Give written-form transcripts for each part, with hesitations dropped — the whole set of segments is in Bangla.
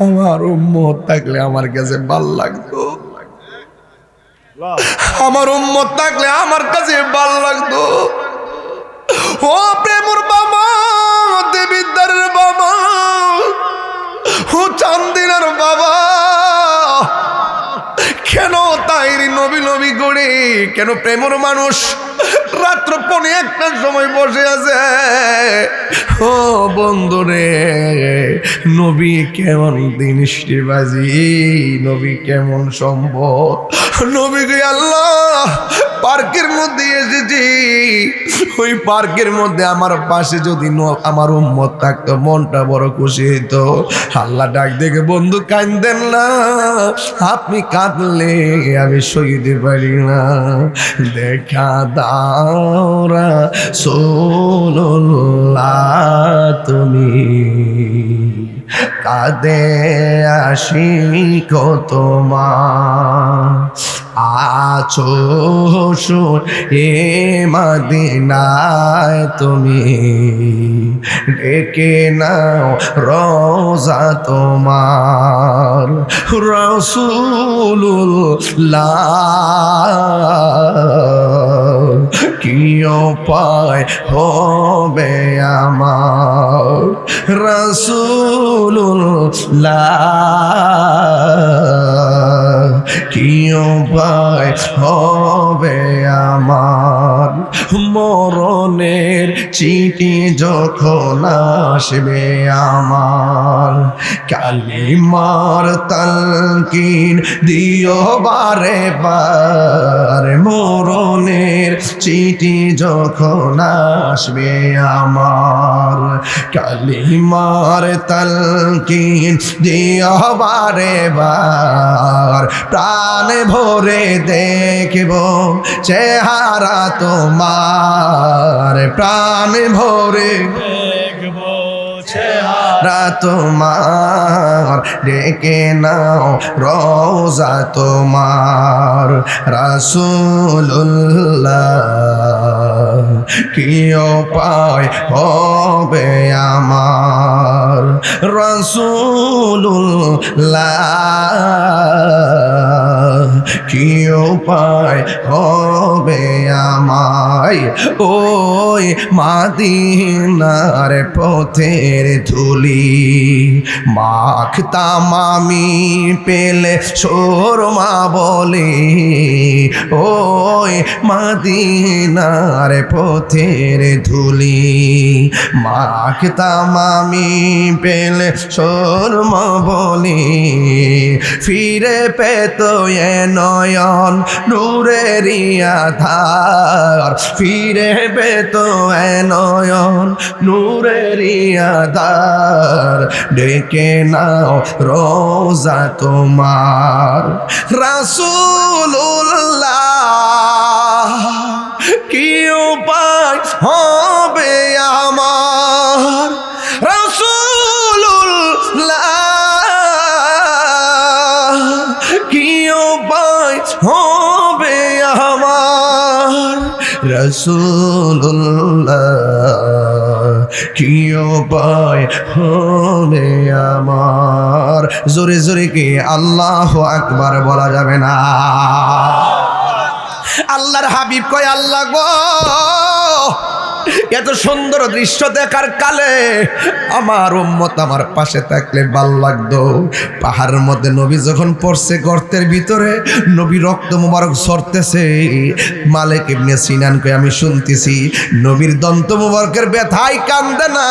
আমার উম্মত থাকলে আমার কাছে ভাল লাগতো, আমার উম্মত থাকলে আমার কাছে ভাল লাগতো। ও প্রেমর বাবা, দেবিদ্দারের বাবা, ও চান্দিনার বাবা, কেন তাইরি নবী নবী করে, কেন প্রেমর মানুষ রাত্র 1:45 সময় বসে আছে? ও বন্ধুরে, নবী কেমন জিনিসবাজি, নবী কেমন সম্ভব, নবী গে আল্লাহ পার্কের মধ্যে এসেছি, ওই পার্কের মধ্যে আমার পাশে যদি আমার উম্মত থাকতো মনটা বড় খুশি হইতো। আল্লাহ ডাক দেখে, বন্ধু কাঁদেন না, আপনি কাঁদলে আমি সইতে পারি না, দেখা দাও রাসূলুল্লাহ তুমি কাঁদে আশিক তোমার, আছো এ মদিনায় তুমি ডেকে নাও রোজা তোমার, রাসূলুল্লাহ কি উপায় হবে আমার, রাসূলুল্লাহ কি উপায় হবে আমার, মরণের চিঠি যখন আসবে আমার, কালিমার তালকিন দিও বারে বার, মরণের চিঠি যখন আসবে আমার, কালিমার তালকিন দিও বারে বার, প্রাণ ভরে দেখব চেহারা তোমার, প্রাণ ভরে দেখব চেহারা তোমার, ডেকে নাও রোজা তোমার, রাসূলুল্লাহ কি উপায় হবে আমার, রাসূলুল্লাহ কি উপায় হবে আমায়, ওই মদিনার পথের ধুলি মাখতাম আমি পেলে সুরমা বলি, ওই মদিনার পথের ধুলি মাখতাম আমি পেলে সুরমা বলি, ফিরে পেত এ নয়ন নূরেরি আধার, ফিরে পেত এ নয়ন নূরেরি আধার, ডেকে নাও রোজা তোমার, রাসূলুল্লাহ কি উপায় হবে আমার, রাসূলুল্লাহ কি উপায় হবে আমার, রাসূলুল্লাহ কি উপায় হবে আমার। জোরে জোরে কি আল্লাহু আকবার বলা যাবে না? আল্লাহর হাবিব কয়, আল্লাহ গো, এত সুন্দর দৃশ্য দেখার কালে আমার উম্মত আমার পাশে থাকলে ভালো লাগতো। পাহাড়ের মধ্যে নবী যখন পড়ছে গর্তের ভিতরে, নবী রক্ত মুবারক ঝরতেছে, মালিক ইবনে সিনান কই আমি শুনতেছি নবীর দন্ত মুবারকের ব্যথায় কান্দে না,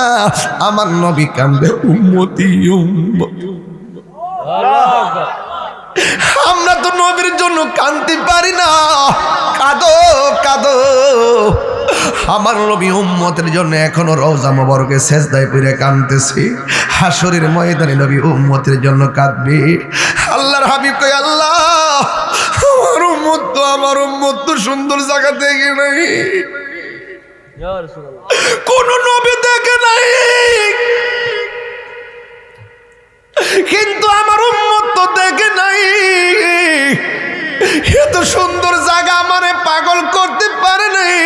আমার নবী কান্দে উম্মতি উম্মতি। আমরা তো নবীর জন্য কাঁদতে পারি না, কাঁদো কাঁদো। আমার নবী উম্মতের জন্য এখনো রওজা মুবারকে সেজদায় পড়ে কাঁদতেছি, হাসরের ময়দানে নবী উম্মতের জন্য কাঁদবে। আল্লাহর হাবিব কই, আল্লাহ আমার উম্মত তো সুন্দর জায়গা দেখে নাই, কোন নবী দেখে নাই, কিন্তু আমার উম্মত তো দেখে নাই। এত সুন্দর জায়গা আমারে পাগল করতে পারে নাই,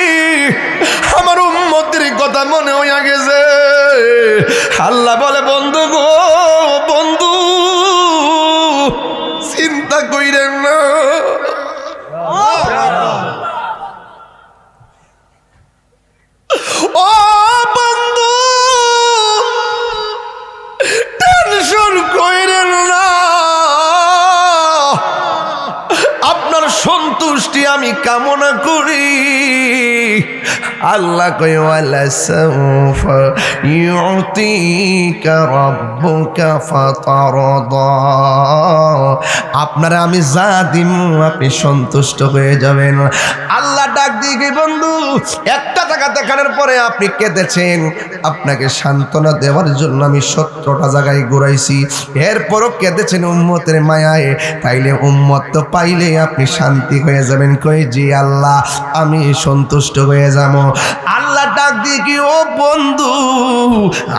আমার উম্মতের কথা মনে হইয়া গেছে। আল্লাহ বলে, বন্ধু গো বন্ধু, আমি কামনা করি। আল্লাহ কয় ওয়ালা সাউফা ইউতিকা রাব্বুকা ফাতারদা, আপনারা আমি যা দিমু আপনি সন্তুষ্ট হয়ে যাবেন। আল্লাহ ডাক দিয়ে বন্ধু একটা টাকা দেখানোর পরে আপনি কেঁদেছেন, আপনাকে সান্ত্বনা দেওয়ার জন্য আমি 17টা জায়গায় ঘুরাইছি, এরপরও কেঁদেছেন উম্মতের মায়ায়, তাইলে উম্মত তো পাইলে আপনি শান্তি হয়ে যাবেন। কই জি আল্লাহ আমি সন্তুষ্ট হয়ে যাব। আল্লাহ ডাক দিয়ে কি ও বন্ধু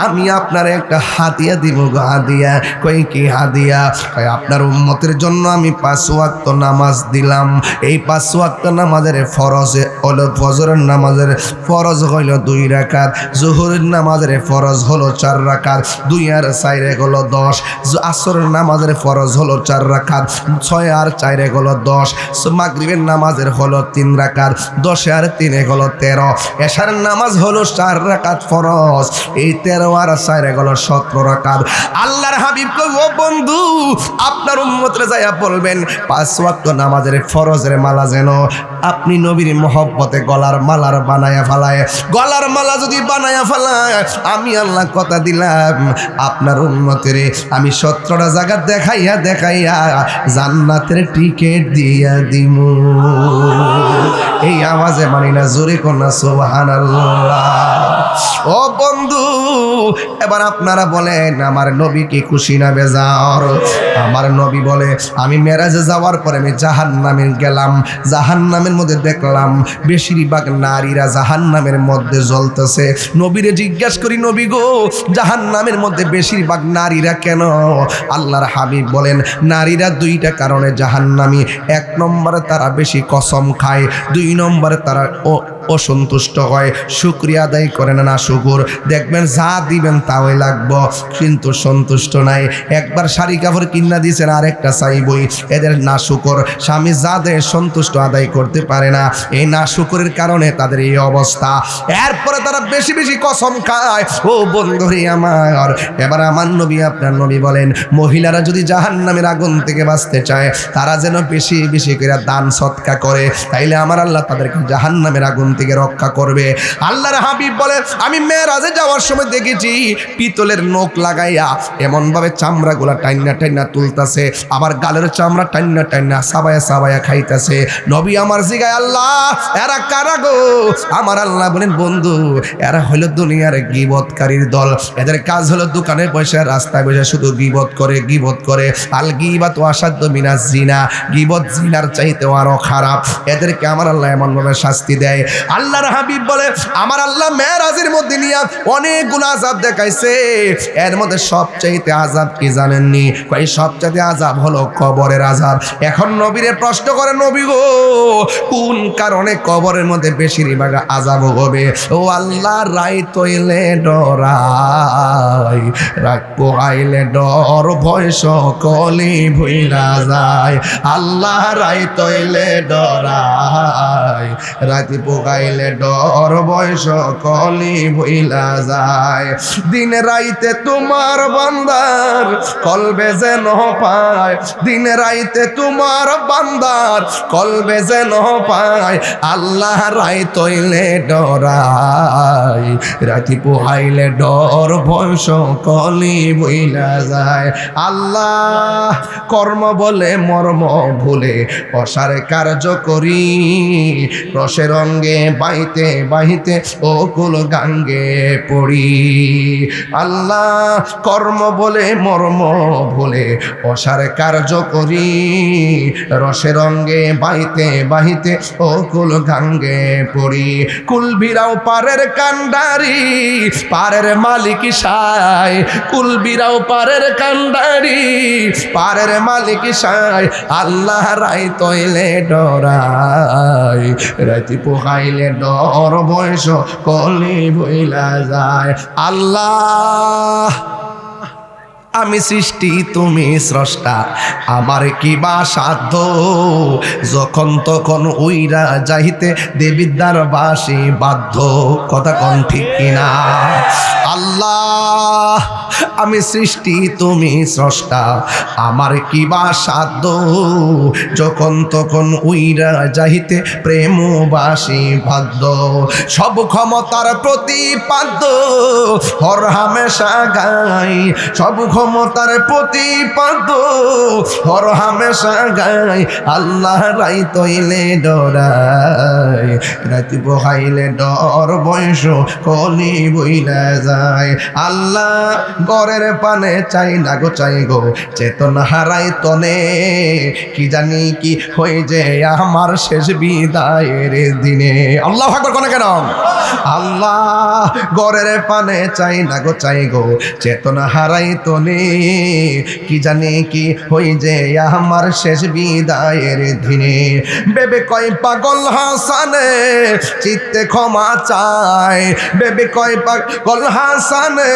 আমি আপনার একটা হাদিয়া দিব গো, হাদিয়া। কই কি হাদিয়া? কই আপনার উম্মতের জন্য আমি 5 ওয়াক্ত নামাজ দিলাম। এই 5 ওয়াক্ত নামাজের ফরজে হলো, ফজরের নামাজের ফরজ হইল 2 রাকাত, জোহরের নামাজের ফরজ হলো 4 রাকাত, 2 আর 4 হলো 10, আসরের নামাজের ফরজ হলো 4 রাকাত, 6 আর 4 হলো 10, মাগরিবের নামাজের হলো 3 রাকাত, 10 আর 3 হলো 13, এশার নামাজ হলো 4 রাকাত ফরজ, এই 13 আর 4 হলো 17 রাকাত। আল্লাহর হাবিব কই ও বন্ধু আপনার উম্মতরে যায়া বলবেন 5 ওয়াক্ত নামাজের ফরজের মালা যেন আপনি নবীর মহব্বতে গলার মালার বানায়া ফেলায়। গলার মালা যদি বানায়া ফেলায় আমি আল্লাহ কথা দিলাম আপনার উম্মতের আমি 17টা জায়গা দেখাইয়া দেখাইয়া জান্নাতের টিকিট দিয়া দিমু। এই আওয়াজে মানি না, জোরে কন্যা সুবহানাল্লাহ। ও বন্ধু এবার আপনারা বলেন আমার নবী কি খুশি না বেজার? আমার নবী বলে আমি মেরাজে যাওয়ার পরে আমি জাহান্নামে গেলাম, জাহান্নামের মধ্যে দেখলাম বেশিরভাগ নারীরা জাহান্নামের মধ্যে জ্বলতেছে। নবীরে জিজ্ঞাসা করি নবী গো জাহান্নামের মধ্যে বেশিরভাগ নারীরা কেন? আল্লাহর হাবিব বলেন নারীরা 2টা কারণে জাহান্নামী। 1 নম্বরে তারা বেশি কসম খায়, 2 নম্বরে তারা অসন্তুষ্ট হয়, শুকরিয়া আদায় করে না শুকুর। দেখবেন যা দিবেন তাই লাগবো কিন্তু সন্তুষ্ট নাই। একবার শাড়ি কাপড় কিনা দিয়েছেন আরেকটা চাইবই, এদের না শুকর। স্বামী যা দেয় সন্তুষ্ট আদায় করতে পারে না, এই না শুকরের কারণে তাদের এই অবস্থা। এরপরে তারা বেশি বেশি কসম খায়। ও বন্ধুরে আমার, এবার আমার নবী আপনার নবী বলেন মহিলারা যদি জাহান্নামের আগুন থেকে বাঁচতে চায় তারা যেন বেশি বেশি করে দান সৎকা করে, তাইলে আমার আল্লাহ তাদেরকে জাহান্নামের আগুন থেকে রক্ষা করবে। আল্লাহর হাবিব বলে আমি মেরাজে যাওয়ার সময় দেখেছি পিতলের নখ লাগাইয়া এমন ভাবে চামড়াগুলা টাইনা টাইনা তুলতাছে, আবার গালের চামড়া টাইনা টাইনা সাবায়া সাবায়া খাইতেছে। নবী আমার জিগায় আল্লাহ এরা কারা গো? আমার আল্লাহ বলেন বন্ধু এরা হলো দুনিয়ার গীবতকারীর দল। এদের কাজ হলো দোকানে বসে রাস্তায় বসে শুধু গীবত করে গীবত করে। আল গীবাতু আসাদ্দ মিনাজ জিনা, গীবত জিনার চাইতেও আরো খারাপ। এদেরকে আমার আল্লাহ এমন ভাবে শাস্তি দেয়। আল্লাহর হাবিব বলে আমার আল্লাহ মেরাজের মধ্যে নিয়ে অনেকগুলো আযাব দেখাইছে, এর মধ্যে সবচাইতে আযাব কি জানেননি? কই সবচাইতে আযাব হলো কবরের আযাব। এখন নবীরে প্রশ্ন করে নবী গো কোন কারণে কবরের মধ্যে বেশিরভাগ আযাব হবে? ও আল্লাহ রাই তৈলে ডরাই, রাগ পোহাইলে ডর ভয় সকলে ভুইলা যায়। আল্লাহ রাই তৈলে ডরাই, রাতি পোহাইলে ডর ভয় সকলে ভুইলা যায়। দিন রাইতে তোমার বান্দার কলবে যেন পায়, দিন রাইতে তোমার বান্দার কলবে যেন পায়। আল্লাহ রাই তৈলে ডরাই, রাতি পোহাইলে ডর ভয় সকলে ভুইলা যায়। আল্লাহ কর্ম বলে মর্ম ভুলে অসারে কার্য করি, রসের অঙ্গে বাইতে বাইতে ও কুল গাঙ্গে পড়ি। আল্লাহ কর্ম বলে মর্ম ভুলে অসারে কার্য করি, রসের অঙ্গে বাইতে বাইতে ও কুল গাঙ্গে পড়ি। কুল বিরাও পারের কান্ডারি, পারের মালিক সায়। কুল বিরাও পারের কান্ডারি, পারের মালিক সায়। আল্লাহ রাই তৈলে ডরাই, রাতি পোহাইলে ডর বয়স কলি ভইলা যায়। আল্লাহ আমি সৃষ্টি তুমি স্রষ্টা, আমার কি বা সাধ্য? যখন তখন উইরা যাইতে দেবিদ্যার বাসি বাধ্য। কথা কোন ঠিক কিনা? আল্লাহ আমি সৃষ্টি তুমি স্রষ্টা, আমার কি বা সাধ্য যখন তখন উইরা যাইতে প্রেমবাসী বাধ্য। সব ক্ষমতার প্রতিপাদ্য হর হামেশা গাই, সব ক্ষমতার প্রতিপাদ্য হর হামেশা গাই। আল্লাহ রাই তৈলে ডরাই, রাতি বহাইলে ডর বয়স কলি বইলা যায়। আল্লাহ গড়ের পানে চাই না গো চাই গো, চেতন হারাই তনে কি জানি কি হয়ে যে আমার শেষ বিদায়ের দিনে। আল্লাহু আকবার কোন কেন? আল্লাহ গড়ের পানে চাই না গো চাই গো, চেতন হারাই তনে কি জানি কি হয়ে যে আমার শেষ বিদায়ের দিনে। বেবে কয় পাগল হাসানে চিত্তে ক্ষমা চায়, বেবে কয় পাগল হাসানে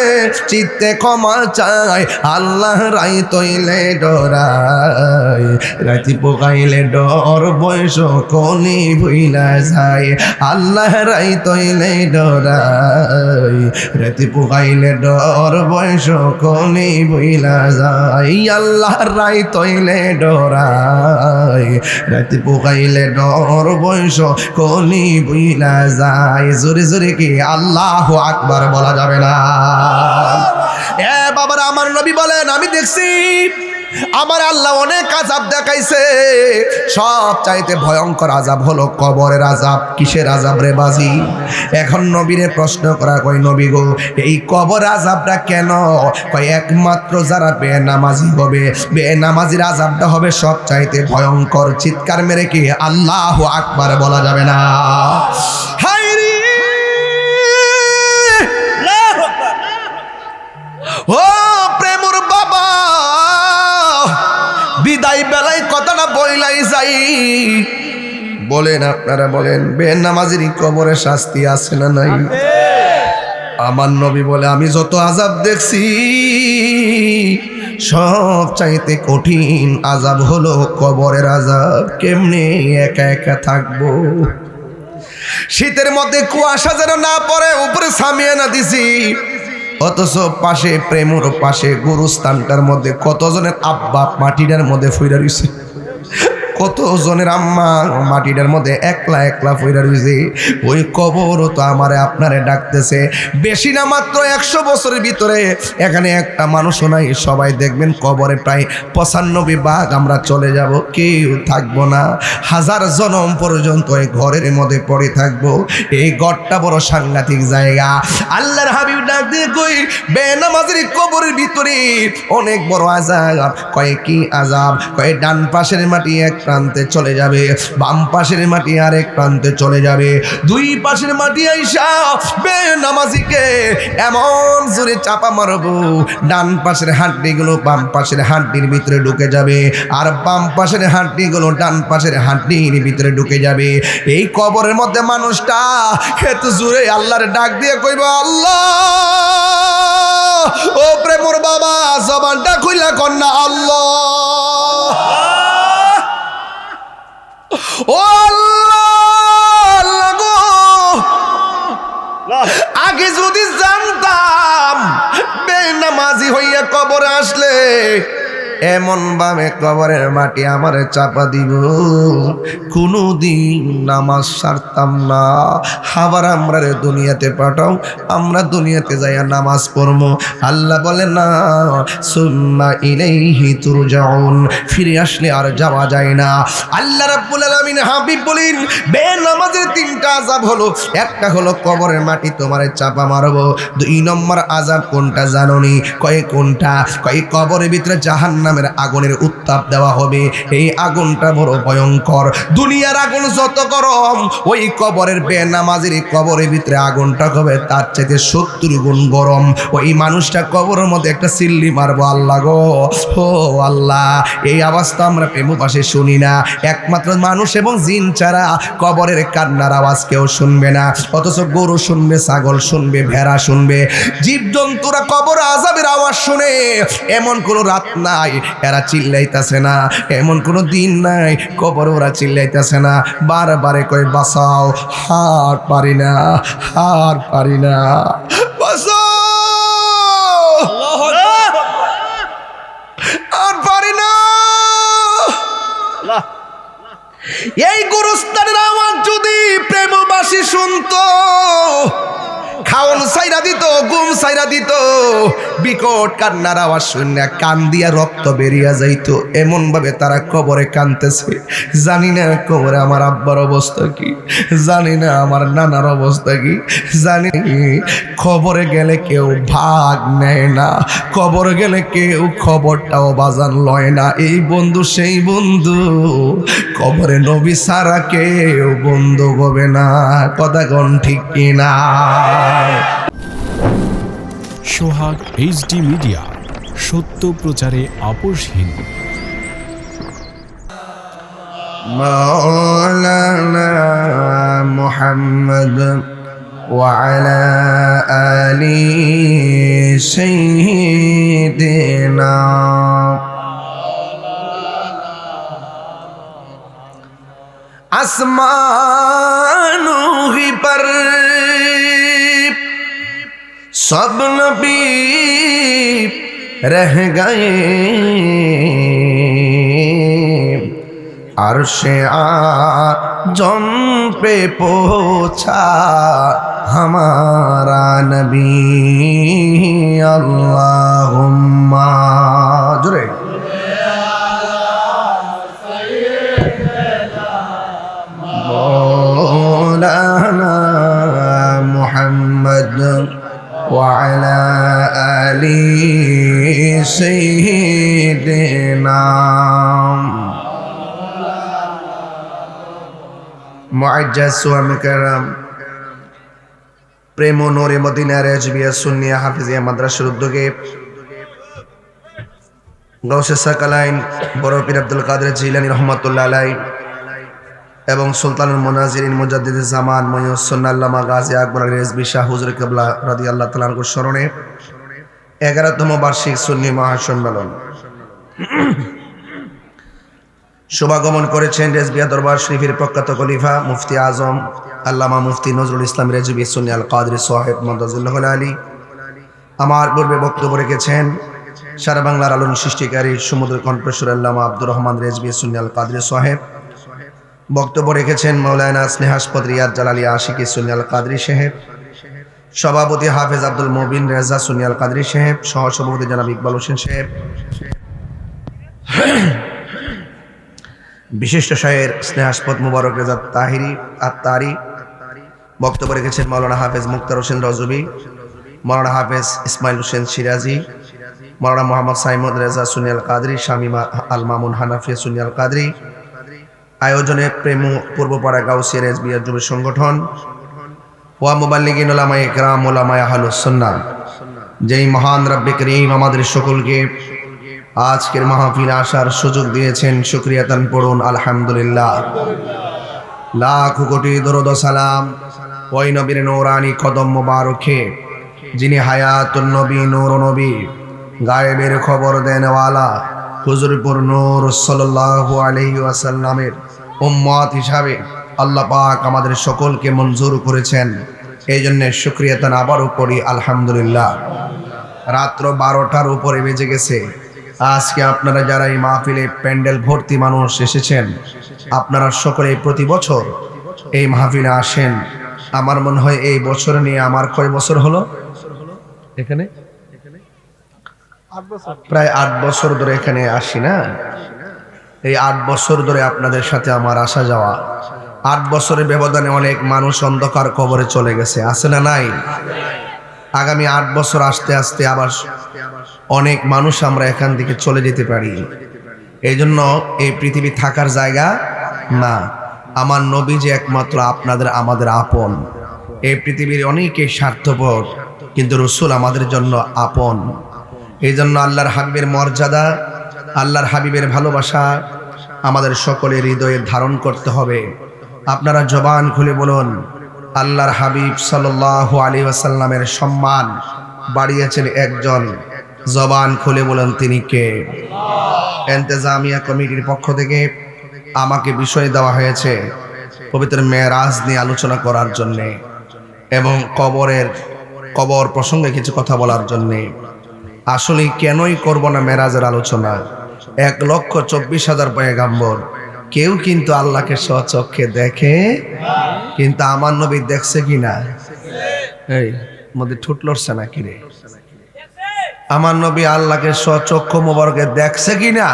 চিত্তে ক্ষমা চায়। আল্লাহ রাই তৈলে ডরাই, রাতি পোকাইলে ডর বয়স কলি ভুইলা যায়। আল্লাহ রাই তৈলে ডরাই, রাতি পোকাইলে ডর বয়স কলি ভুইলা যায়। আল্লাহ রাই তৈলে ডরাই, রাতি পোকাইলে ডর বয়স কলি ভুইলা যায়। জোরে জোরে কি আল্লাহু আকবার বলা যাবে না? এ বাবারা, আমার নবী বলেন আমি দেখছি আমার আল্লাহ অনেক আযাব দেখাইছে, সব চাইতে ভয়ঙ্কর আযাব হলো কবরের আযাব। কিসের আযাব রে বাজি? এখন নবীরে প্রশ্ন করা, কই নবী গো এই কবর আযাবটা কেন? কই একমাত্র যারা বেনামাজি হবে, বেনামাজির আযাবটা হবে সব চাইতে ভয়ঙ্কর। চিৎকার মেরে কি আল্লাহু আকবার বলা যাবে না? হায়রে ও প্রেমর বাবা, বিদায় বেলায় কথাটা বইলাই যাই। বলেন আপনারা বলেন, বেনামাজির কবরে শাস্তি আছে না নাই? আমার নবী বলে আমি যত আযাব দেখছি সব চাইতে কঠিন আযাব হলো কবরের আযাব। কেমনে একা একা থাকবো, শীতের মধ্যে কুয়াশা যেন না পড়ে, উপরে সামিয়ানা দিছি, অথচ পাশে প্রেমর পাশে গুরুস্থানটার মধ্যে কতজনের আব্বা মাটিটার মধ্যে ফুইরা রইছে, কতজনের আম্মা মাটিটার মধ্যে একলা একলা ফুইরা রইছে। ওই কবরও তো আমারে আপনারে ডাকতেছে। বেশি না মাত্র 100 বছরের ভিতরে এখানে একটা মানুষও নাই। সবাই দেখবেন কবরে প্রায় 95 ভাগ আমরা চলে যাব, কেউ থাকবো না। 1000 জনম পর্যন্ত এই ঘরের মধ্যে পড়ে থাকবো। এই ঘরটা বড় সাংঘাতিক জায়গা। আল্লাহর হাবিব ডাক দিয়ে কই বেনামাজির কবরের ভিতরে অনেক বড় আযাব। কয় কি আযাব? কয় ডান পাশের মাটি এক প্রান্তে চলে যাবে, বাম পাশের মাটি আরেক প্রান্তে চলে যাবে। দুই পাশের মাটি আইসা বেনামাজিকে এমন জোরে চাপা মারবো, ডান পাশের হাড্ডিগুলো বাম পাশের হাড্ডির ভিতরে ঢুকে যাবে, আর বাম পাশের হাড্ডিগুলো ডান পাশের হাড্ডির ভিতরে ঢুকে যাবে। এই কবরের মধ্যে মানুষটা এত জোরে আল্লাহর ডাক দিয়ে কইব আল্লাহ। ও প্রেমর বাবা, জবানটা খুইলা কন্যা আল্লাহ, ও আল্লাহ গো, আগে যদি জানতাম বেনামাজি হইয়া কবরে আসলে এমন ভাবে কবরের মাটি আমারে চাপা দিব, কোনদিন নামাজ ছাড়তাম না। আবার আমরা রে দুনিয়াতে পাঠাও, আমরা দুনিয়াতে যাইয়া নামাজ পড়বো। আল্লাহ বলে না, সুম্মা ইলাইহি তুরজাউন, ফিরে আসলে আর যাওয়া যায় না। আল্লাহ রাব্বুল আলামিন হাবিব বলেন বেনামাজের 3টা আযাব হলো, একটা হলো কবরের মাটি তোমারে চাপা মারবো। 2 নম্বর আযাব কোনটা জানোনি? কয় কোনটা? কয় কবরের ভিতরে জাহান্নামের আগুনের উত্তাপ দেওয়া হবে। এই আগুনটা বড় ভয়ঙ্কর। দুনিয়ার আগুন যত গরম, ওই কবরের বেনামাজির কবরের ভিতরে আগুনটা হবে তার চাইতে 70 গুণ গরম। ওই মানুষটা কবরের মধ্যে একটা সিল্লি মারবো। আল্লাহ গো, ও আল্লাহ, এই আওয়াজ তো আমরা প্রেম পাশে শুনি না। একমাত্র মানুষ এবং জিন ছাড়া কবরের কান্নার আওয়াজ কেউ শুনবে না। অথচ গরু শুনবে, ছাগল শুনবে, ভেড়া শুনবে, জীবজন্তুরা কবর আযাবের আওয়াজ শুনে। এমন কোনো রাত নাই এরা চিল্লাইতেছে না, এমন কোনো দিন নাই কবর ওরা চিল্লাইতেছে না। বারবারে কই বাঁচাও, হার পারি না, হার পারি না, বাঁচাও। এই গোরস্থানের আওয়াজ যদি প্রেমবাসী শুনতো, খাওন সাইরা দিত, ঘুম সাইরা দিত, বিকট কান্নার আওয়াজ শুনে কান দিয়া রক্ত বেরিয়ে যাইতো। এমন ভাবে তারা কবরে কাঁদতেছে। জানি না কবরে আমার আব্বার অবস্থা কি, জানি না আমার নানার অবস্থা কি, জানি খবরে গেলে কেউ ভাগ নেয় না, কবরে গেলে কেউ খবরটাও বাজান লয় না। এই বন্ধু সেই বন্ধু, কবরে নবী সারা কেউ বন্ধু হবে না। কথা কোন ঠিক কিনা? সোহাগ HD মিডিয়া, সত্য প্রচারে আপোষহীন। মাওলানা মুহাম্মদ ওয়া আলা আলি সাইয়্যিদিনা आसमानों ही पर सब नबी रह गए, अर्शे आज़म पे पहुँचा हमारा नबी। अल्लाहुम्मा जुरे मौलाना मुहम्मद वअला आली सय्यिदिना। मुअज्जज़ सुहाम करम, प्रेम ও নূরে মদিনা রেজবিয়া সুন্নিয়া হাফিজিয়া মাদ্রাসার উদ্যোগে গাউসে সাকালাইন বড় পীর আব্দুল কাদের জিলানী রহমাতুল্লাহ আলাইহি এবং সুলতানুল মুনাজিরিন মুজাদ্দিদুজ জামান মহিউস সুন্নাহ আল্লামা গাজী আকবর আলী রেজভী শাহ হুজুর কিবলা রাদিয়াল্লাহু তাআলা আনহুর স্মরণে 11তম বার্ষিক সুন্নি মহাসম্মেলন শুভাগমন করেছেন রেজবিয়া দরবার শরীফের প্রখ্যাত খলিফা মুফতি আজম আল্লামা মুফতি নজরুল ইসলাম রেজভী সুন্নি আল কাদরি সাহেব মাদাজুল্লাহ আলী। আমার পূর্বে বক্তব্য রেখেছেন সারা বাংলার আলোড়ন সৃষ্টিকারী সমুদ্র কণ্ঠস্বর আল্লামা আব্দুর রহমান রেজভী সুন্নি আল কাদরি সাহেব। বক্তব্য রেখেছেন মাওলানা স্নেহাসপদ রিয়াদ জালালী আশিকি সুন্নি আল কাদরি সাহেব। সভাপতি হাফেজ আব্দুল মুবিন রেজা সুন্নি আল কাদরি সাহেব। সহ সভাপতি জনাব ইকবাল হোসেন সাহেব। বিশিষ্ট শায়ের স্নেহাসপদ মুবারক রেজা তাহিরি আত্তারি। বক্তব্য রেখেছেন মাওলানা হাফেজ মুক্তার হোসেন রজবি, মাওলানা হাফেজ ইসমাইল হোসেন সিরাজি, মাওলানা মোহাম্মদ সাইমুদ রেজা সুন্নি আল কাদরি, শামিমা আল মামুন হানাফিয়া সুন্নি আল কাদরি। আয়োজনে প্রেম পূর্বপাড়া গাউসিয়া রেজবিয়া যুব সংগঠন ওয়া মুবাল্লিগিন উলামায়ে কিরাম উলামায়ে আহলুস সুন্নাহ। যেই মহান রব্বে করিম আমাদের সকলকে আজকের মাহফিলে আসার সুযোগ দিয়েছেন, শুকরিয়া তান পড়ুন আলহামদুলিল্লাহ। লাখ কোটি দরুদ ও সালাম ওই নবীর নূরানি কদম মোবারকে, যিনি হায়াতুন নবী, নূর নবী, গায়েবের খবর দেনওয়ালা হুজুরপুর নূর সাল্লাল্লাহু আলাইহি ওয়াসাল্লামের উম্মত হিসাবে আল্লাহ পাক আমাদের সকলকে মঞ্জুর করেছেন। এই জন্য শুকরিয়া তান আবারও করি আলহামদুলিল্লাহ। রাত্র 12টার উপরে বেজে গেছে। আজকে আপনারা যারা এই মাহফিলে প্যান্ডেল ভর্তি মানুষ এসেছেন, আপনারা সকলে প্রতি বছর এই মাহফিলে আসেন। আমার মনে হয় এই বছর নিয়ে আমার কয় বছর হলো এখানে? প্রায় 8 বছর ধরে এখানে আসি না? এই 8 বছর ধরে আপনাদের সাথে আমার আসা যাওয়া। 8 বছরের ব্যবধানে অনেক মানুষ অন্ধকার কবরে চলে গেছে, আছে না নাই? আগামী 8 বছর আসতে আসতে আবার অনেক মানুষ আমরা এখান থেকে চলে যেতে পারি। এই জন্য এই পৃথিবী থাকার জায়গা না। আমার নবী যে একমাত্র আপনাদের আমাদের আপন। এই পৃথিবীর অনেকেই স্বার্থপর, কিন্তু রসুল আমাদের জন্য আপন। এই জন্য আল্লাহর হাবিবের মর্যাদা, আল্লাহর হাবিবের ভালোবাসা আমাদের সকলের হৃদয়ে ধারণ করতে হবে। আপনারা জবান খুলে বলুন, আল্লাহর হাবিব সাল্লাল্লাহু আলাইহি ওয়াসাল্লামের সম্মান বাড়িয়েছেন একজন। জবান খুলে বলেন তিনি কে? ইন্তেজামিয়া কমিটির পক্ষ থেকে আমাকে বিষয় দেওয়া হয়েছে পবিত্র মেরাজ নিয়ে আলোচনা করার জন্যে এবং কবর প্রসঙ্গে কিছু কথা বলার জন্যে। আসলে কেনই করব না মেরাজের আলোচনা? 1,24,000 পয়গাম্বর, কেউ কিন্তু আল্লাহকে স্বচক্ষে দেখে, কিন্তু আমার নবী দেখছে কিনা? এই মধ্যে ঠুট লড়ছে না কিরে? আমার নবী আল্লাহকে স্বচক্ষু মোবারকে দেখছে কিনা?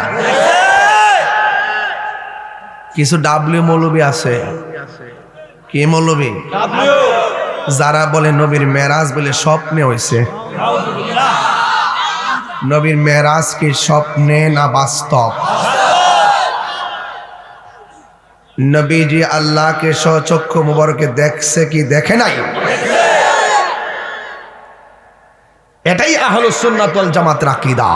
কিছু ডাব্লিউ মৌলবী আছে। কি মৌলবী? যারা বলে নবীর মেরাজ বলে স্বপ্নে হইছে। নবীর মেরাজ কি স্বপ্নে না বাস্তব? নবীজি আল্লাহকে স্বচক্ষু মোবারকে দেখছে কি দেখে নাই? এটাই আহলুস সুন্নাত ওয়াল জামাতের আকীদা।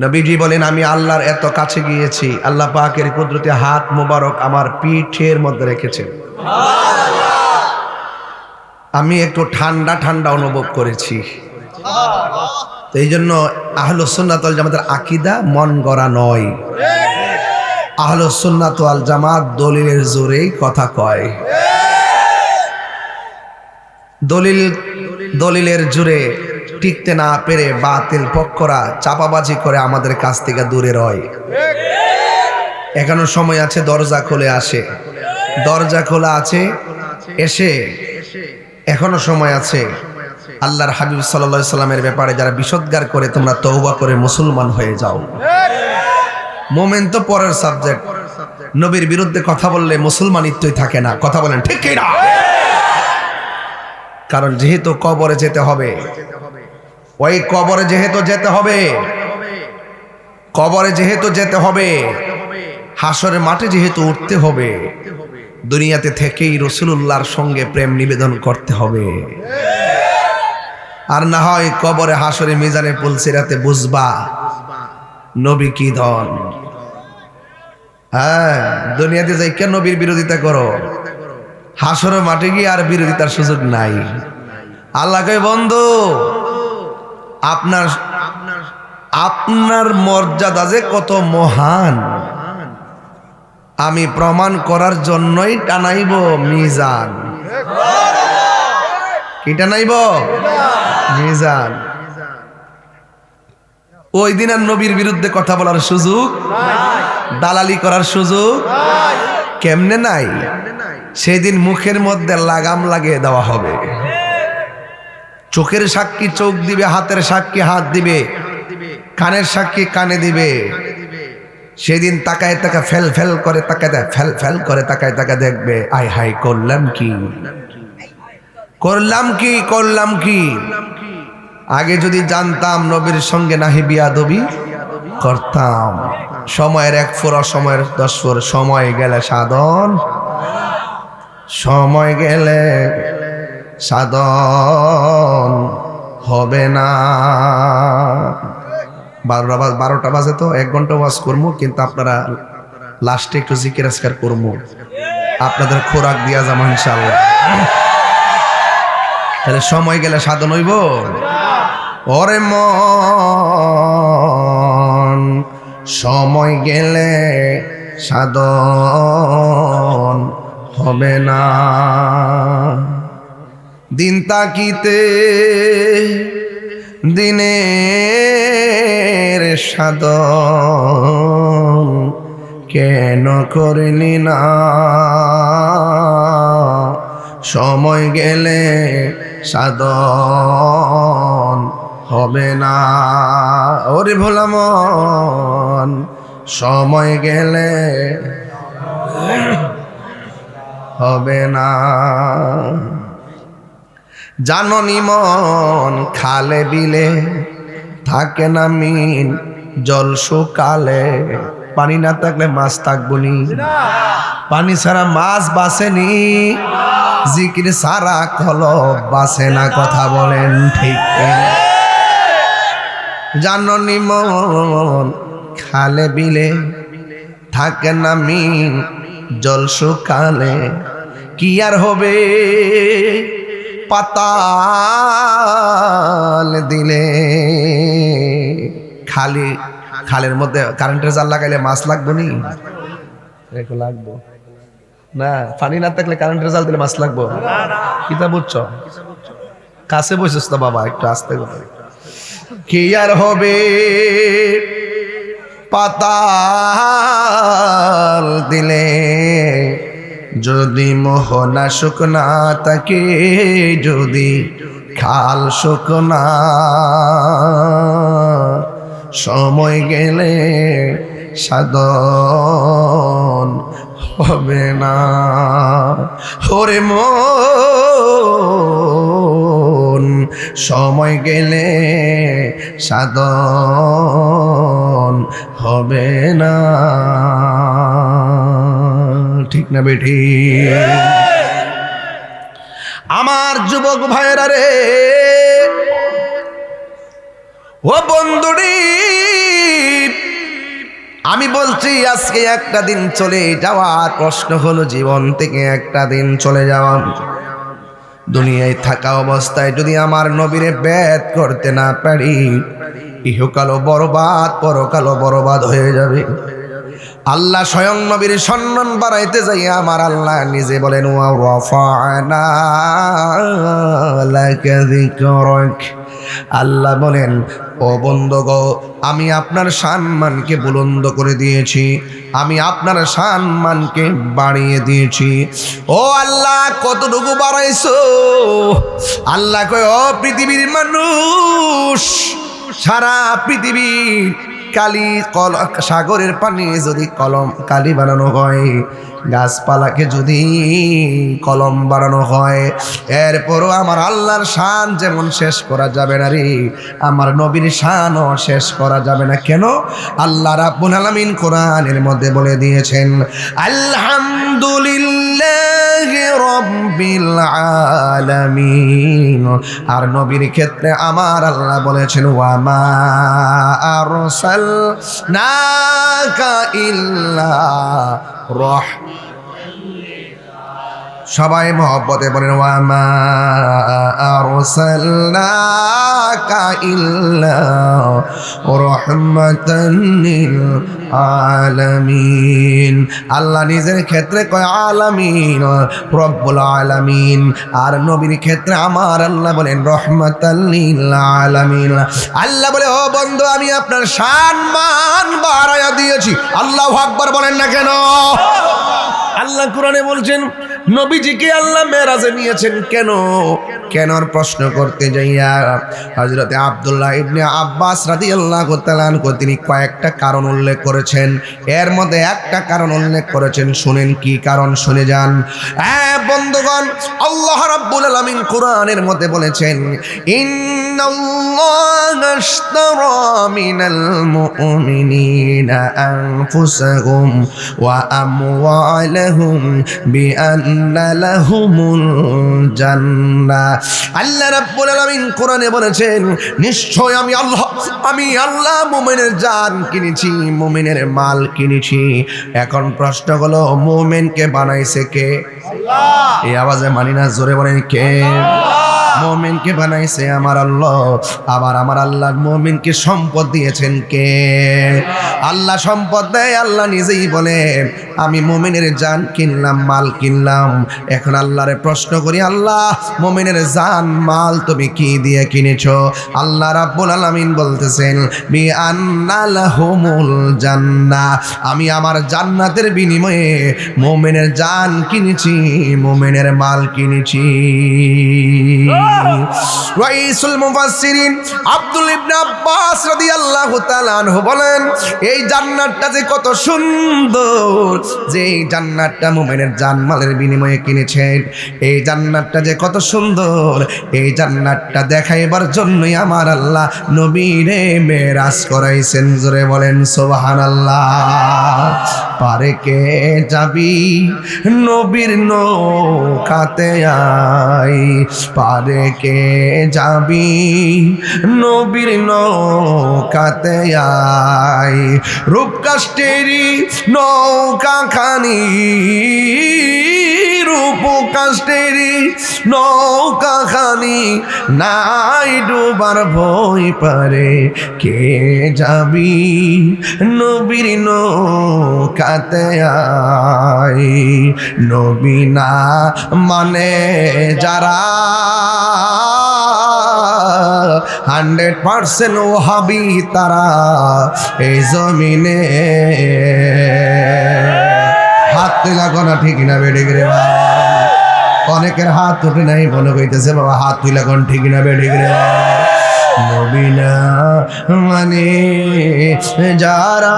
নবীজি বলেন, আমি আল্লাহর এত কাছে গিয়েছি, আল্লাহ পাকের কুদরতি হাত মোবারক আমার পিঠের মধ্যে রেখেছেন। আমি একটু ঠান্ডা ঠান্ডা অনুভব করেছি। তো এই জন্য আহলুস সুন্নাত ওয়াল জামাতের আকীদা মন গড়া নয়। আহলুস সুন্নাত ওয়াল জামাত দলিলের জোরেই কথা কয়। দলিলের জোরে টিকতে না পেরে বাতিল পক্ষরা চাপাবাজি করে আমাদের কাছ থেকে দূরে রয়। এখনো সময় আছে, দরজা খুলে আসে, দরজা খোলা আছে, এসে এখনো সময় আছে। আল্লাহর হাবিব সাল্লাল্লাহু আলাইহি সাল্লামের ব্যাপারে যারা বিষোদ্গার করে, তোমরা তওবা করে মুসলমান হয়ে যাও। মোমেন তো পরের সাবজেক্ট। নবীর বিরুদ্ধে কথা বললে মুসলমানিত্বই থাকে না। কথা বলেন ঠিক কি না? কারণ যেহেতু কবরে যেতে হবে, ওই কবরে যেহেতু যেতে হবে, কবরে যেহেতু যেতে হবে, হাসরের মাঠে যেহেতু উঠতে হবে, দুনিয়াতে থেকেই রাসূলুল্লাহর সঙ্গে প্রেম নিবেদন করতে হবে। আর না হয় কবরে হাসরে মিজানে পুলসিরাতে বুঝবা নবী কি ধন। হ্যাঁ, দুনিয়াতে যাই কেন নবীর বিরোধিতা করো? হাসরের মাঠে গিয়ে আর বিরোধিতার সুযোগ নাই। আল্লাহ কয়, বন্ধু আপনার মর্যাদা যে কত মহান আমি প্রমাণ করার জন্যই টানাইব মিজান। কি টানাইব? মিজান। ওই দিন আর নবীর বিরুদ্ধে কথা বলার সুযোগ, দালালি করার সুযোগ কেমনে নাই? সেদিন মুখের মধ্যে লাগাম লাগিয়ে দেওয়া হবে। চোখের সাক্ষী চোখ দিবে, হাতের সাক্ষী হাত দিবে, কানের সাক্ষী কানে দিবে। সেদিন তাকায় তাকা ফেল ফেল করে তাকায়, ফেল ফেল করে তাকায় তাকা দেখবে, আয় হাই করলাম কি, করলাম কি, করলাম কি। আগে যদি জানতাম নবীর সঙ্গে নাহি বিয়াদবি করতাম। সময়ের এক ফোঁড়া, সময়ের 10 ফোঁড়া, সময় গেলে সাধন, সময় গেলে সাধন হবে না। 12টা বাজে তো 1 ঘন্টা ওয়াজ করবো, কিন্তু আপনারা লাস্টে একটু জিকির আজকার করবো, আপনাদের খোরাক দিয়া যাবো ইনশাআল্লাহ। তাহলে সময় গেলে সাধন হইব। ওরে মন, সময় গেলে সাধন হবে না। দিন তাকিতে দিনের সাধন কেন করলি না? সময় গেলে সাধন হবে না। ওরে ভোলা মন, সময় গেলে হবে না। জাননি মন, খালে বিলে থাকে না মিন, জল শুকালে পানি না থাকলে মাছ থাকবো নি। পানি ছাড়া মাছ বাসেনি, জিকির সারা কলব বাসে না। কথা বলেন ঠিক? জাননি মন, খালে বিলে থাকে না মিন, জল শুকালে কি আর হবে পাতাল দিলে। খালের মধ্যে কারেন্টের জাল লাগাইলে মাছ লাগবো নি? লাগবো না। পানি না থাকলে কারেন্টের জাল দিলে মাছ লাগবো? কিতা বুঝছ? কাছে বসেছ তো বাবা, একটু আস্তে কথা। কি আর হবে পাতাল দিলে যদি মোহনা শুকনা তাকে যদি খাল শুকনা সময় গেলে সাধন হবে না ওরে মন সময় গেলে সাধন হবে না ঠিক না বেটি আমার যুবক ভাইরা রে ও বন্ধুরি আমি বলছি আজকে একটা দিন চলে যাওয়ার প্রশ্ন হলো জীবন থেকে একটা দিন চলে যাওয়া দুনিয়ায় থাকা অবস্থায় যদি আমার নবীরে ব্যাত করতে না পারি ইহকালও বরবাদ পরকালও বরবাদ হয়ে যাবে আল্লাহ স্বয়ং নবীর সম্মান বাড়াইতে যাই আমার আল্লাহ নিজে বলেন ওয়া রাফা'না লাকা যিকরাক আল্লাহ বলেন ও বন্ধুগো আমি আপনার সম্মানকে বুলন্দ করে দিয়েছি আমি আপনার সম্মানকে বাড়িয়ে দিয়েছি ও আল্লাহ কতটুকু বাড়াইছো আল্লাহ কয় ও পৃথিবীর মানুষ সারা পৃথিবীর কালি সাগরের পানি যদি কলম কালি বানানো হয় গাছপালাকে যদি কলম বানানো হয় এরপরও আমার আল্লাহর শান যেমন শেষ করা যাবে না রে আমার নবীর শানও শেষ করা যাবে না কেন আল্লাহ রাব্বুল আলামিন কোরআনের মধ্যে বলে দিয়েছেন আলহামদুলিল্লাহি রাব্বিল আলামিন আর নবীর ক্ষেত্রে আমার আল্লাহ বলেছেন ওয়া মা আরসালনাকা ইল্লা সবাই মহব্বতে বলেন ওয়া মা আরসালনাকা ইল্লা রাহমাতান লিল আলামিন আল্লাহ নিজের ক্ষেত্রে কয় আলামিন রব্বুল আলামিন আর নবীর ক্ষেত্রে আমার আল্লাহ বলেন রহমাতাল লিল আলামিন আল্লাহ বলে ও বন্ধু আমি আপনার সম্মান বাড়ায়া দিয়েছি আল্লাহু আকবার বলেন না কেন আল্লাহ কোরআনে বলছেন নবীজিকে আল্লাহ মেরাজে নিয়েছেন কেন কেনর প্রশ্ন করতে যাইয়া হযরতে আব্দুল্লাহ ইবনে আব্বাস রাদিয়াল্লাহু তাআলা আনহু তিনি কয়েকটা কারণ উল্লেখ করেছেন এর মধ্যে একটা কারণ উল্লেখ করেছেন শুনেন কি কারণ শুনে যান বন্ধুগণ আল্লাহ রাব্বুল আলামিন কোরআনের মধ্যে বলেছেন ইন্নাল্লাহা আশতারা মিনাল মুমিনিনা আনফুসাহুম ওয়া আমওয়ালাহুম বিআন্না লাহুমুল জান্নাহ আল্লাহ রাব্বুল আলামিন কোরআনে বলেছেন নিশ্চয় আমি আল্লাহ মুমিনের জান কিনেছি মুমিনের মাল কিনেছি এখন প্রশ্ন হলো মুমিনকে বানাইছে কে আল্লাহ এই আওয়াজে মানি না জোরে বলেন কে মুমিনকে বানাইছে আমার আল্লাহ আবার আমার আল্লাহ মুমিনকে সম্পদ দিয়েছেন কে আল্লাহ সম্পদ দেয় আল্লাহ নিজেই বলে আমি মুমিনের জান কিনলাম মাল কিনলাম এখন আল্লাহরে প্রশ্ন করি আল্লাহ মুমিনের জান মাল তুমি কি দিয়ে কিনেছো আল্লাহ রাব্বুল আলামিন বলতেছেন বিআন্না লাহুমুল জান্নাহ আমি আমার জান্নাতের বিনিময়ে মুমিনের জান কিনেছি মুমিনের মাল কিনেছি রাইসুল মুফাসসিরিন আব্দুল ইবনে আব্বাস রাদিয়াল্লাহু তাআলা আনহু বলেন এই জান্নাতটা যে কত সুন্দর যে এই জান্নাতটা মুমিনের জানমালের বিনিময়ে কিনেছেন এই জান্নাতটা যে কত সুন্দর এই জান্নাতটা দেখাইবার জন্যই আমার আল্লাহ নবীরে মেরাজ করাইছেন জোরে বলেন সুবহানাল্লাহ পারে কে যাবি নবীর নৌকাতে আই পারে কে যাবি নবীর নৌকাতে আই রূপকাষ্টেরি নৌকা খানি রূপকাষ্টেরি নৌকা খানি নাই ডুবার ভয় পারে কে যাবি নবীর নৌকাতে আই নবী না মানে যারা 100% ওহাবি তারা এই জমিনে। হাত তুলা কোনা ঠিক না বেড়ে গেলে অনেকের হাত উঠে নাই, মনে কইতেছে বাবা হাত তুলা কোন ঠিক না বেড়ে গেলে নবী না মানে যারা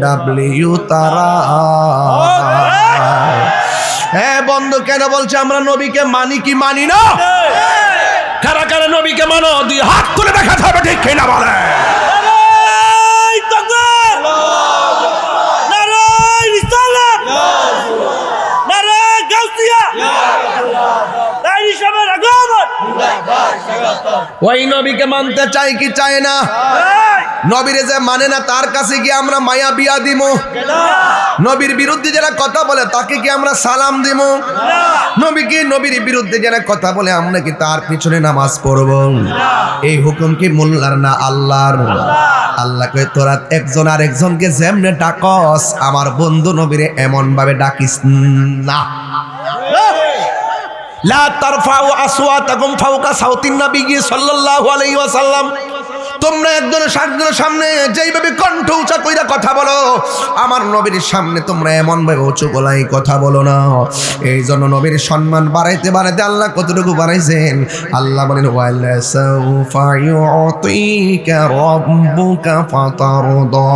ডাব্লিউ তারা। হ্যাঁ বন্ধু, কেন বলছে আমরা নবীকে মানি কি মানি না? কারা কারা নবীকে মানো দুই হাত তুলে দেখাতে হবে, ঠিক কিনা বলে? ওই নবীকে মানতে চাই কি চাই না? নবীরে যে মানে না তার কাছে গিয়ে আমরা মায়া বিয়া দিব? নবীর বিরুদ্ধে যারা কথা বলে তাকে কি আমরা সালাম দিব? নবীকে নবীর বিরুদ্ধে যারা কথা বলে আমরা কি তার পিছনে নামাজ পড়ব? এই হুকুম কি মোল্লার না আল্লাহর? আল্লাহ কয় তোরা একজন আর একজনকে যেমনে ডাকস আমার বন্ধু নবীরে এমন ভাবে ডাকিস না। লা তারফাউ আসওয়াতাকুম ফাওকা সাউতিন নবী সাল্লাল্লাহু আলাইহি ওয়াসাল্লাম। তোমরা একজনের সামনে যেইভাবে কণ্ঠ উঁচা কইরা কথা বলো আমার নবীর সামনে তোমরা এমন ভাবে উঁচু গলায় কথা বলো না। এই জন্য নবীর সম্মান বাড়াইতে বাড়াইতে আল্লাহ কতটুকু বাড়াইছেন? আল্লাহ বলেন ওয়ালা সাউফা ইউতিকা রাব্বুকা ফাতারদা।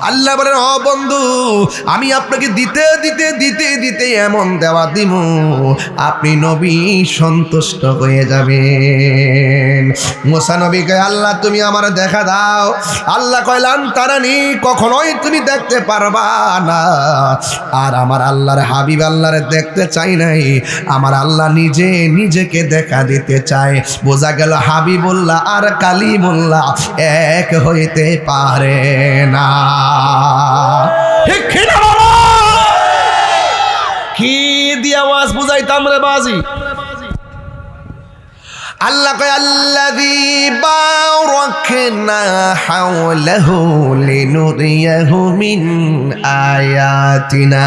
আল্লাহ বলেন ও বন্ধু, আমি আপনাকে দিতে দিতে দিতে দিতে এমন দেওয়া দিব আপনি নবী সন্তুষ্ট হয়ে যাবেন। মুসা নবী কয় আল্লাহ তুমি আমার দেখা দাও। আল্লাহ কইলাম তারানি কখনোই তুমি দেখতে পারবা না। আর আমার আল্লাহর হাবিব আল্লাহরে দেখতে চাই নাই, আমার আল্লাহ নিজে নিজেকে দেখা দিতে চায়। বোঝা গেল হাবিবুল্লাহ আর কালিমুল্লাহ এক হইতে পারে না। ঠিক কিনা বাবা? কি দিয়ে আওয়াজ বুঝাইতাম রে বাজি? আল্লাহ কয় আল্লাযী বারাকনা হাওলাহু লিনুরিয়াহু মিন আয়াতিনা।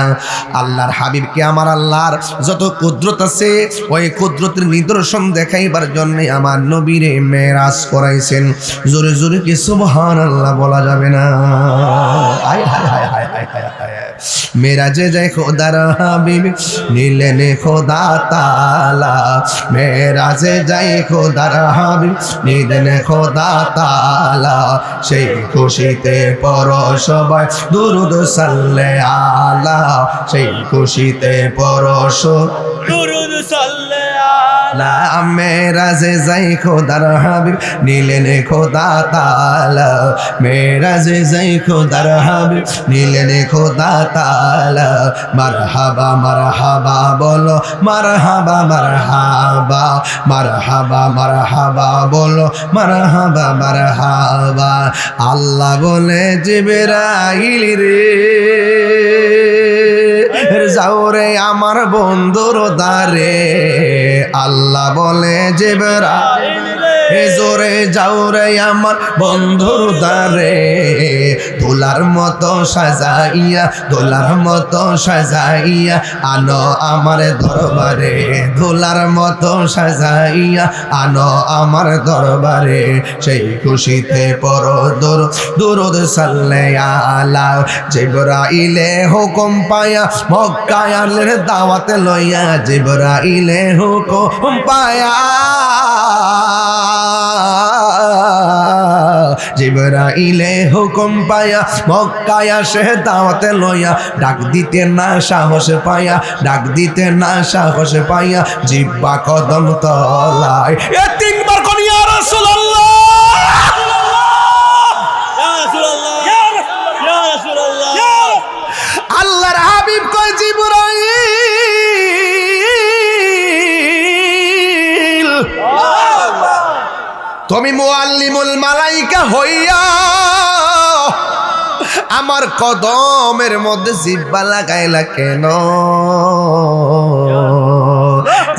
আল্লাহর হাবিবকে আমার আল্লাহর যত কুদরত আছে ওই কুদরতের নিদর্শন দেখাইবার জন্য আমার নবীরে মেরাজ করাইছেন। জোরে জোরে কি সুবহানাল্লাহ বলা যাবে না? আয় হায় হায় হায় হায় হায় হায়। মেরাজে যায় খোদার হাবিব নিলেন খোদা তাআলা। মেরাজে যায় খোদার হাবিব নিলেন খোদা তাআলা। সেই খুশিতে পড়ো সবাই দুরূদ সাল্লে আলা। সেই খুশিতে পড়ো দুরূদ সাল্লে আলা। মেরাজে যায় খোদার হাবিব নিলেন খোদা তাআলা। মেরাজে যায় খোদার হাবিব নিলেন খোদা তাআলা। মারহাবা মারহাবা বলো মারহাবা মারহাবা মারহাবা মারহাবা বলো মারহাবা মারহাবা। আল্লাহ বলে জিবরাইল রে যাও রে আমার বন্ধুর দ্বারে। আল্লাহ বলে জিবরাইল রে জোরে যাও রে আমার বন্ধুর দ্বারে। দোলার মতো সাজাইয়া দোলার মতো সাজাইয়া আনো আমার দরবারে। দোলার মতো সাজাইয়া আনো আমার দরবারে। সেই খুশিতে পড়ো দুরূদ সাল্লে আলা। জিবরাইলে হুকুম পায়া মক্কায় আলের দাওয়াতে লইয়া। জিবরাইলে হুকুম পায়া জিবরাইলে হুকুম পায়া মক্কায় আসে দাওয়াতে লইয়া। ডাক দিতে না সাহস পায়া ডাক দিতে না সাহস পায়া জিব্বা কদম তলায় এ তিনবার কোন ইয়া রাসূলুল্লাহ আল্লাহর হাবিব কয় জিবরাইল তুমি মুআল্লিমুল মালাইকা হইয়া আমার কদমের মধ্যে জিব্বা লাগাইলা কেন?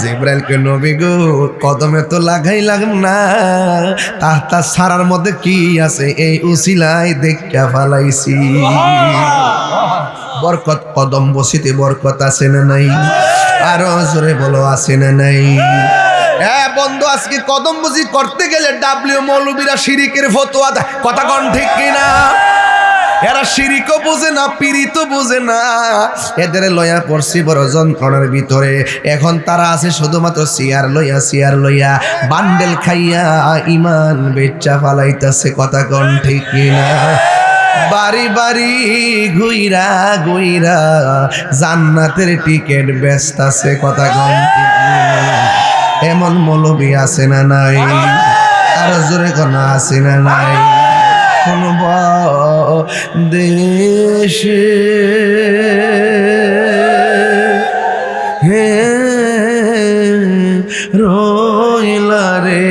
জিব্রাইলকে নবী গো কদমে তো লাগাইলাম না, তাহতা সারার মধ্যে কি আছে এই উসিলায় দেখা ফালাইছি। বরকত কদম বসিতে বরকত আছে না নাই? আরো জোরে বলো আছে না নাই? হ্যাঁ বন্ধু, আজকে কদম বসি করতে গেলে ডাব্লিউ মৌলবীরা শিরিকের ফতোয়া দেয়, কথা কন ঠিক কিনা? এরা শিরিকও বোঝে না, পীড়িতও বোঝে না, এদের লইয়া পড়ছি বড় যন্ত্রণার ভিতরে। এখন তারা আছে শুধুমাত্র চেয়ার লইয়া বান্ডেল খাইয়া ইমান বেচা ফালাইতাছে, কথা কন ঠিক কিনা? বাড়ি বাড়ি ঘুইরা ঘুইরা জান্নাতের টিকেট ব্যস্ত আছে, কথা কন ঠিক কিনা? এমন মৌলবী আছে না নাই? আরো জোরে কোন আছে না নাই? কোন দেশে হে রইলা রে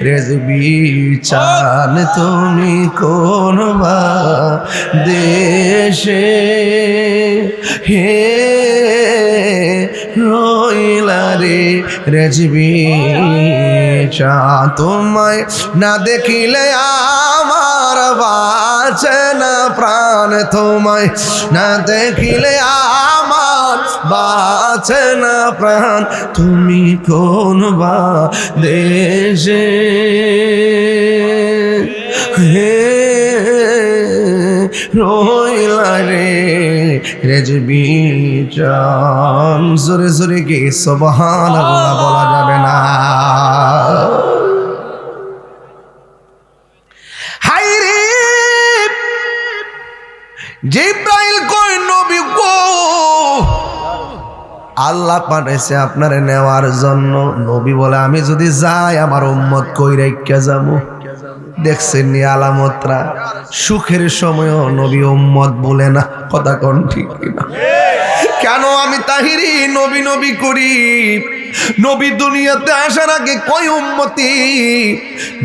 রেজবি চান তুমি কোন দেশে হে রইলা রে রেজবি চা, তোমায় না দেখিলে আমার বাঁচে না প্রাণ, তোমায় না দেখিলে আমার বাঁচে না প্রাণ, তুমি কোন দেশে হে রইলা রে রেজবি চান। জোরে জোরে কি সুবহানাল্লাহ বলা যাবে না? হাই রে জিব্রাইল কই নবী গো, আল্লাহ পাঠাইছে আপনারে নেওয়ার জন্য। নবী বলে আমি যদি যাই আমার উম্মত কই রাইখা যাবো? দেখছেন নি আলামতরা, সুখের সময়ও নবী উম্মত বলে না, কথা কোন ঠিক কিনা? কেন আমি তাহিরি নবী নবী করি? নবী দুনিয়াতে আসার আগে কই উম্মতি,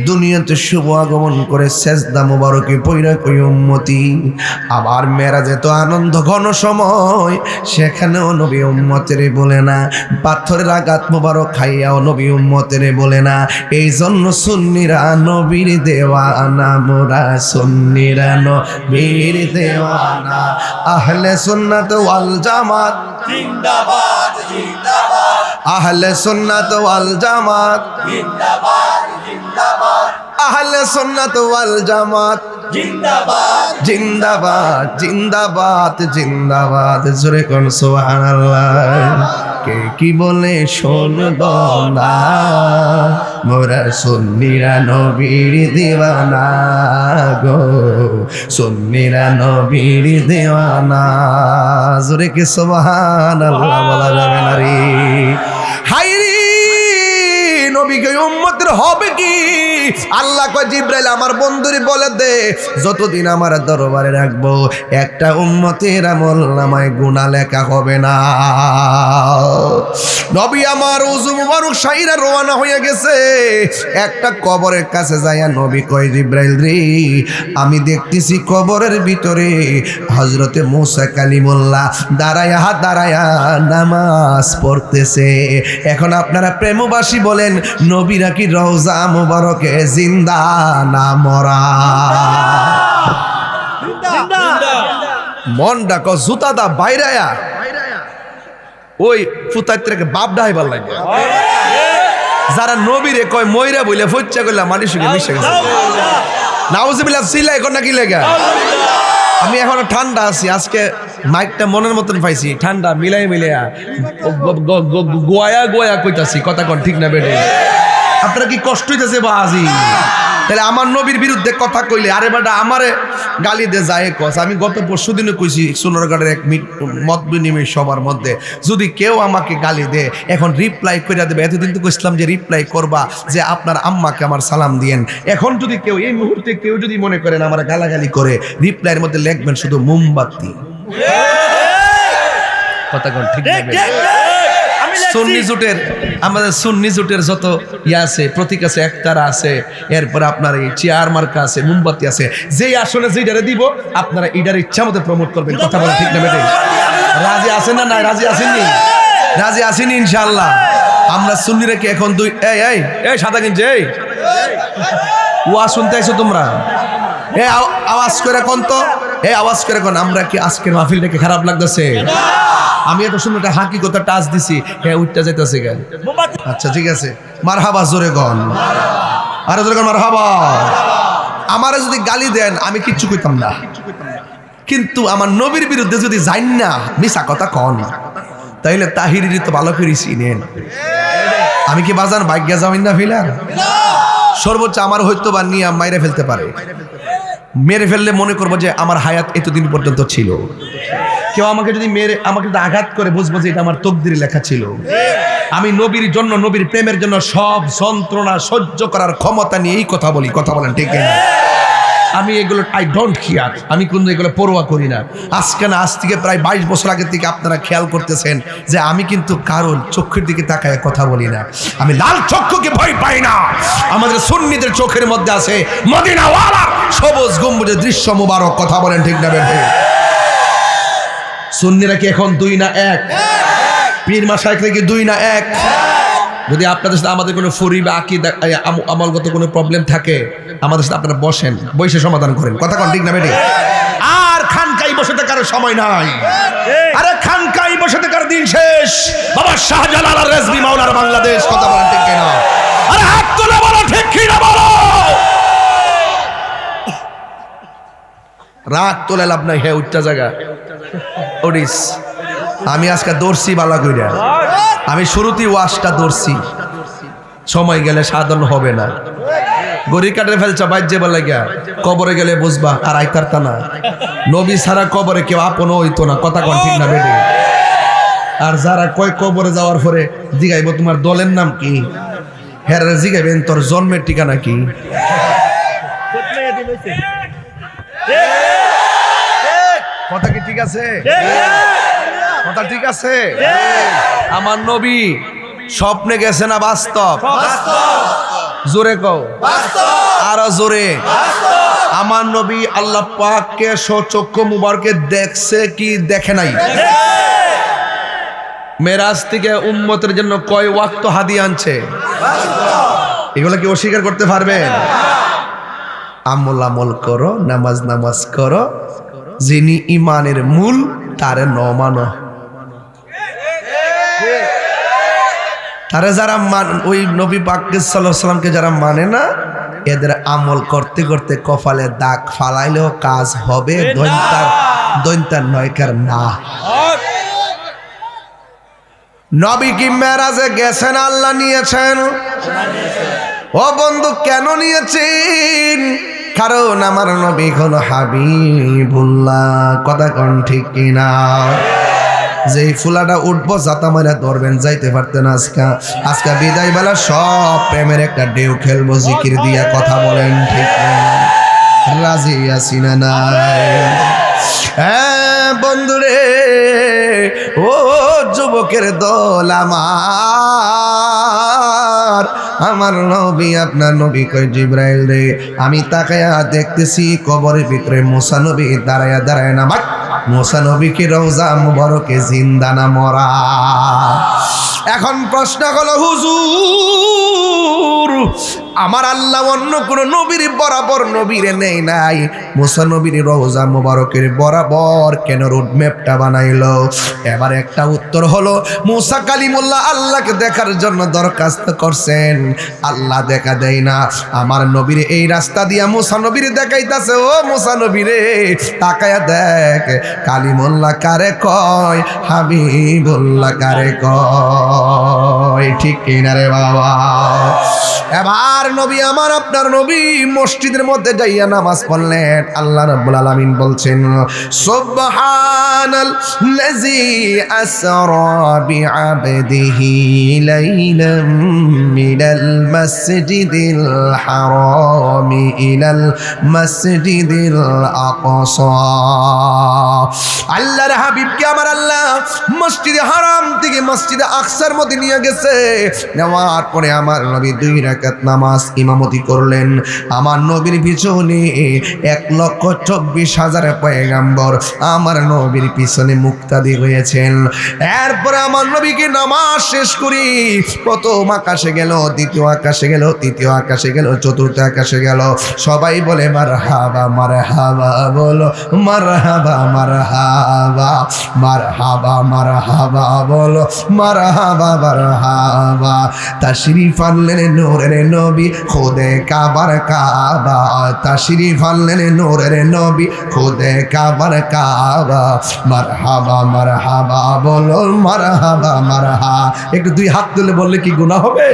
দুনিয়াতে শুভ আগমন করে সেজদা মোবারকে পইরা কই উম্মতি। আবার মেরাজে তো আনন্দ ঘন সময়, সেখানেও নবী উম্মতের বলে না। পাথরের আঘাত মোবারক খাইয়াও নবী উম্মতের বলে না। এই জন্য সুন্নিরা নবীর দেওয়ানা, মোরা সুন্নিরা নবীর দেওয়ানা। আহলে সুন্নাত ওয়াল জামাত জিন্দাবাদ জিন্দাবাদ, আহলে সুন্নাত ওয়াল জামাত জিন্দাবাদ জিন্দাবাদ, আহলে সুন্নাত ওয়াল জামাত জিন্দাবাদ জিন্দাবাদ জিন্দাবাদ জিন্দাবাদ। জোরে কোন সুবহানাল্লাহ। কে কি বলে শুনবো না, মোরা সুন্নিরা নবীর দিওয়ানা গো, সুন্নিরা নবীর দিওয়ানা। জোরে কি সুবহানাল্লাহ বলা যাবে না রে? হাই রে নবীকে উম্মতের হবে কি? আল্লাহ কয় জিব্রাইল আমার বন্ধুরে বলে দে, যতদিন আমার দরবারে রাখবো একটা উম্মতের আমল নামায় গুনাহ লেখা হবে না। নবী আমার ওযু মুবারক সাইরা রওনা হয়ে গেছে। একটা কবরের কাছে যাইয়া নবী কয় জিব্রাইল রে, আমি দেখতেছি কবরের ভিতরে হযরতে মুসা কালিমুল্লাহ দাঁড়ায়া নামাজ পড়তেছে। এখন আপনারা প্রেমবাসী বলেন, নবীরা কি রওজা মুবারকে জিন্দা না মরা? মন ডাকো জুতা দা বাইরায়া ওই ফুতাইত্রকে বাপ ডাইবার লাগে। যারা নবীরে কয় ময়রা বইলে ফচ্চা কইলা মানুষকে মিশে গেছে। নাউজুবিল্লাহ সিলাই কোন নাকি লাগা। আমি এখন ঠান্ডা আছি, আজকে মাইকটা মনের মতন পাইছি, ঠান্ডা মিলাই গোয়া কইতাছি, কথা কোন ঠিক না বেটে? আপনারা কি কষ্ট হইতেছে বাজি? তাহলে আমার নবীর বিরুদ্ধে কথা কইলে আরে বেটা আমারে গালি দে যায় কস। আমি গত পরশু দিনে কইছি সোনারগাঁড়ের এক মত বিনিময় সবার মধ্যে, যদি কেউ আমাকে গালি দে এখন রিপ্লাই করে দেবে। এতদিন তো কইছিলাম যে রিপ্লাই করবা যে আপনার আম্মাকে আমার সালাম দিয়েন। এখন যদি কেউ এই মুহূর্তে কেউ যদি মনে করেন আমার গালাগালি করে, রিপ্লাইয়ের মধ্যে লিখবেন শুধু মোমবাতি। কথা কোন ঠিক না? সুন্নি জোটের আমাদের সুন্নি জোটের যত আছে প্রতীক আছে, একতারা আছে, এরপরে আপনার এই চেয়ার মার্কা আছে, মোমবাতি আছে। যেই আসলে যেইটারে দিব আপনারা এইটার ইচ্ছা মতো প্রমোট করবেন। কথা বলা ঠিক না বেটে? রাজি আছেন না? না রাজি আছেননি? রাজি আসেনি ইনশাআল্লাহ? আমরা সুন্নিরা কি এখন দুই এই এই এই সাদা কিনছে এই ওয়াজ শুনতে আইছো তোমরা? আওয়াজ করে কোন তো, আওয়াজ করে কোন, আমরা কি আজকের মাহফিলটাকে খারাপ লাগতেছে? আমি এত সুন্দর একটা হাকিকতা টাচ দিছি, উঠতে যাইতেছে কেন? আচ্ছা ঠিক আছে, মারহাবা, জোরে গন, আরে জোরে গন মারহাবা। আমারে যদি গালি দেন আমি কিচ্ছু কইতাম না, কিন্তু আমার নবীর বিরুদ্ধে যদি যাই না মিছা কথা কন, তাইলে তাহিরির তো ভালো করে চিনেন। আমি কি বাজান ভাগ্যা যাবেন না ফিলার? সর্বোচ্চ আমার হয়তো বা নিয়ে মাইরে ফেলতে পারে, মেরে ফেললে মনে করবো যে আমার হায়াত এতদিন পর্যন্ত ছিল। কেউ আমাকে যদি মেরে আমাকে যদি আঘাত করে বুঝবো যে এটা আমার তকদিরে লেখা ছিল। আমি নবীর জন্য, নবীর প্রেমের জন্য সব যন্ত্রণা সহ্য করার ক্ষমতা নিয়ে এই কথা বলি, কথা বলেন ঠিক না? আমি এগুলো আই ডোন্ট কেয়ার, আমি কিন্তু এগুলো পরোয়া করি না। আজকে না, আজ থেকে প্রায় 22 বছর আগে থেকে আপনারা খেয়াল করতেছেন যে আমি কিন্তু কারণ চোখের দিকে তাকায় কথা বলি না। আমি লাল চক্ষুকে ভয় পাই না। আমাদের সুন্নিদের চোখের মধ্যে আছে মদিনাওয়ালার সবুজ গম্বুজের দৃশ্য মুবারক, কথা বলেন ঠিক না বেঠে? সুন্নিরা কি এখন দুই না এক? পীর মাশায়েখরা কি দুই না এক? যদি আপনাদের সাথে আমাদের কোনো ফরি বা আকীদা আমলগত কোনো প্রবলেম থাকে, আমাদের সাথে আপনারা বসেন, বসে সমাধান করেন, কথা কোন ঠিক না বেটি? আর খানকাই বসে থাকার সময় নাই। আরে খানকাই বসে থাকার দিন শেষ। বাবা শাহজালাল আর রেজভী মাওলার বাংলাদেশ, কথা বলেন ঠিক না? আরে হাত তুলে বলো ঠিক কি না বলো। রাগ তোলে লাভ নাই, হে উচ্চা জায়গা ওডিস। আমি আজকে দর্শি বালা কইরা, আমি শুরুতেই ওয়াজটা ধরছি, সময় গেলে সাধন হবে না। গড়ি কাটে ফেলছ বাজ্যে বলে গিয়া, কবরে গেলে বুঝবা আর আইতারতা না। নবী ছাড়া কবরে কেউ আপনও হইতো না, কথা কোন ঠিক না বেটি? আর যারা কয় কবরে যাওয়ার পরে জিগাইব তোমার দলের নাম কি, হ্যাঁ জিগাইবেন তোর জন্মের ঠিকানা কি। কথা কি ঠিক আছে? কথা ঠিক আছে? আমার নবী স্বপ্নে গেছে না বাস্তব? জোরে কও, আরো জোরে। আমার নবী আল্লাহ পাককে সচক্ষু মুবারকে দেখছে কি দেখে নাই? মেরাজ থেকে উম্মতের জন্য কয় ওয়াক্ত হাদিয়া আনছে? এগুলো কি অস্বীকার করতে পারবেন? আমল আমল করো, নামাজ নামাজ করো, যিনি ইমানের মূল তারে ন মানো। তারা যারা ওই নবী পাক সাল্লাল্লাহু আলাইহি সাল্লামকে যারা মানে না, এদের আমল করতে করতে কপালে দাগ ফালাইলেও কাজ হবে, দৈন্তার নয়কার না। নবী কি মেরাজে গেছেন? আল্লাহ নিয়েছেন। ও বন্ধু, কেন নিয়েছেন? কারণ আমার নবী হলো হাবিবুল্লাহ, কথা কোন ঠিক কিনা? যেই ফুলাটা উঠবো জাতা মারা ধরবেন, যাইতে পারতেন আজকা বিদায় বেলা সব প্রেমের একটা ঢেউ খেলবো জিকির দিয়া, কথা বলেন ঠিক না? রাজি আছি না নাই? হ্যাঁ বন্ধুরে, ও যুবকের দল আমার নবী, আপনার নবী কই জিবরাইল রে, আমি তাকায়া দেখতেছি কবরের ভিতরে মুসা নবী দাঁড়ায়া দাঁড়ায় না। মুসা নবী কি রওজা মুবারকে জিন্দা না মরা? এখন প্রশ্ন হলো হুজুর, আমার আল্লাহ অন্য কোন নবীর বরাবর নবীরে নেই নাই, মুসা নবীর রওজা মুবারকের বরাবর কেন রোডম্যাপটা বানাইলো? এবার একটা উত্তর হলো, মুসা কালিমুল্লাহ আল্লাহকে দেখার জন্য দরখাস্ত করছেন, আল্লাহ দেখা দেয় না। আমার নবীর এই রাস্তা দিয়া মুসা নবীর দেখাইতাছে, ও মুসা নবীরে তাকায়া দেখ, কালিমুল্লাহ কারে কয়, হাবিবুল্লাহ কারে কয়, ঠিক কিনা রে বাবা? এবার নবী আমার আপনার নবী মসজিদের মধ্যে যাইয়া নামাজ পড়লেন। আল্লাহ রাব্বুল আলামিন বলছেন, সুবহানাল্লাযী আসরা বিআবদিহি লাইলাম মিনাল মাসজিদিল হারামি ইলাল মাসজিদিল আকসা। আল্লাহর হাবিবকে আমার আল্লাহ মসজিদে হারাম থেকে মসজিদে আকসার মধ্যে নিয়ে গেছে। নেওয়ার পরে আমার নবী 2 রাকাত নামাজ ইমামতি করলেন। আমার নবীর পিছনে 1,24,000 পয়গম্বর আমার নবীর পিছনে মুক্তাদি হয়েছেন। এরপরে আমার নবীকে নামাজ শেষ করি, প্রথম আকাশে গেল, দ্বিতীয় আকাশে গেল, তৃতীয় আকাশে গেল, চতুর্থ আকাশে গেল। সবাই বলে মারহাবা মারহাবা, বলো মারহাবা মারহাবা, মারহাবা মারহাবা, বলো মারহাবা মারহাবা। তাশরিফ আনলেন নূরের নবী খুদে কাবার কাবা, তাশরিফ আনলেন নূরের নবী খুদে কাবার কাবা। মারহাবা মারহাবা, বলো মারহাবা মারহা। একটু 2 হাত তুলে বললে কি গুনাহ হবে?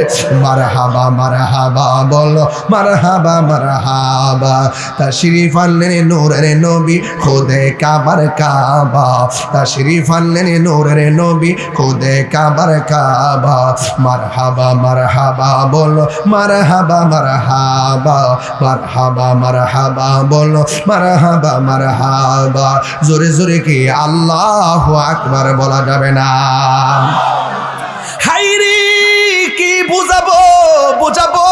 মারহাবা মারহাবা, বলো মারহাবা মারহাবা। তাশরিফ আনলেন নূরের নবী খুদে কাবার কাবা, তাশরিফ আনলেন নূরের নবী খুদে কাবার কাবা। মারহাবা মারহাবা, বলো মারহাবা মারহাবা, মারহাবা মারহাবা, বলো মারহাবা মারহাবা। জোরে জোরে কি আল্লাহু আকবার বলা যাবে না? হাইরে কি বুঝাবো বুঝাবো,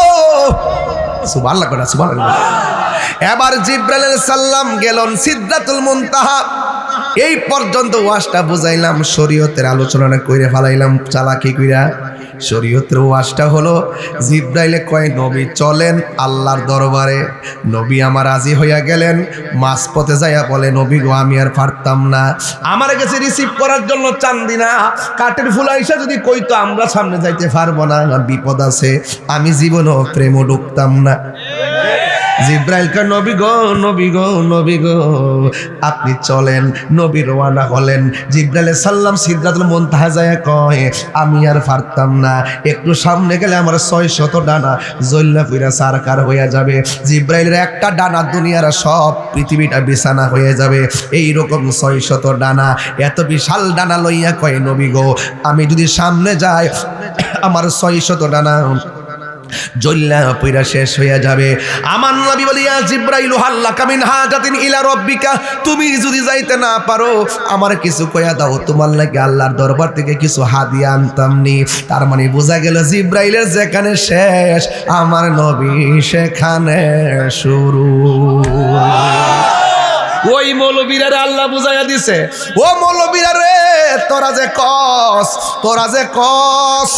সুবহানাল্লাহ করা সুবহানাল্লাহ। এবার জিবরাইল আলাইহিস সালাম গেলেন সিদরাতুল মুনতাহা। এই পর্যন্ত ওয়াজটা বুঝাইলাম, শরীয়তের আলোচনা কইরে ফেলাইলাম চালাকি কইরা। শরীয়তের ওয়াজটা হলো জিবরাইলে কয় নবী চলেন আল্লাহর দরবারে। নবী আমার রাজি হইয়া গেলেন। মাঝপথে যাইয়া বলে নবী গো আমি আর পারতাম না, আমার কাছে রিসিভ করার জন্য চান্দি না কাঠের ফুল আইসা যদি কইতো আমরা সামনে যাইতে পারবো না, বিপদ আছে, আমি জীবনও প্রেমও ঢুকতাম না। জিব্রাইল কা নবী গো নবী গো নবী গো আপনি চলেন। নবী রওনা হলেন। জিব্রাইল সাল্লাম সিদরাতুল মুনতাহা যায় কয় আমি আর পারতাম না, একটু সামনে গেলে আমার 600 ডানা জ্বললা পুরা সারকার হয়ে যাবে। জিব্রাইলের একটা ডানা দুনিয়ার সব পৃথিবীটা বিছানা হয়ে যাবে। এই রকম 600 ডানা, এত বিশাল ডানা লইয়া কয় নবী গো আমি যদি সামনে যাই আমার 600 ডানা জল্লা পয়রা শেষ হয়ে যাবে। আমার নবী বলে ইয়া জিবরাইল হাল্লাকা মিন হাজাতিন ইলা রাব্বিকা, তুমি যদি যাইতে না পারো আমার কিছু কইয়া দাও, তোমার লাগি আল্লাহর দরবার থেকে কিছু হাদিয়া আনতামনি। তার মানে বোঝা গেল জিবরাইলের যেখানে শেষ আমার নবী সেখানে শুরু। ওই মৌলবীরা আল্লাহ বুঝাইয়া দিছে, ও মৌলবীরা রে তোরা যে কস, তোরা যে কস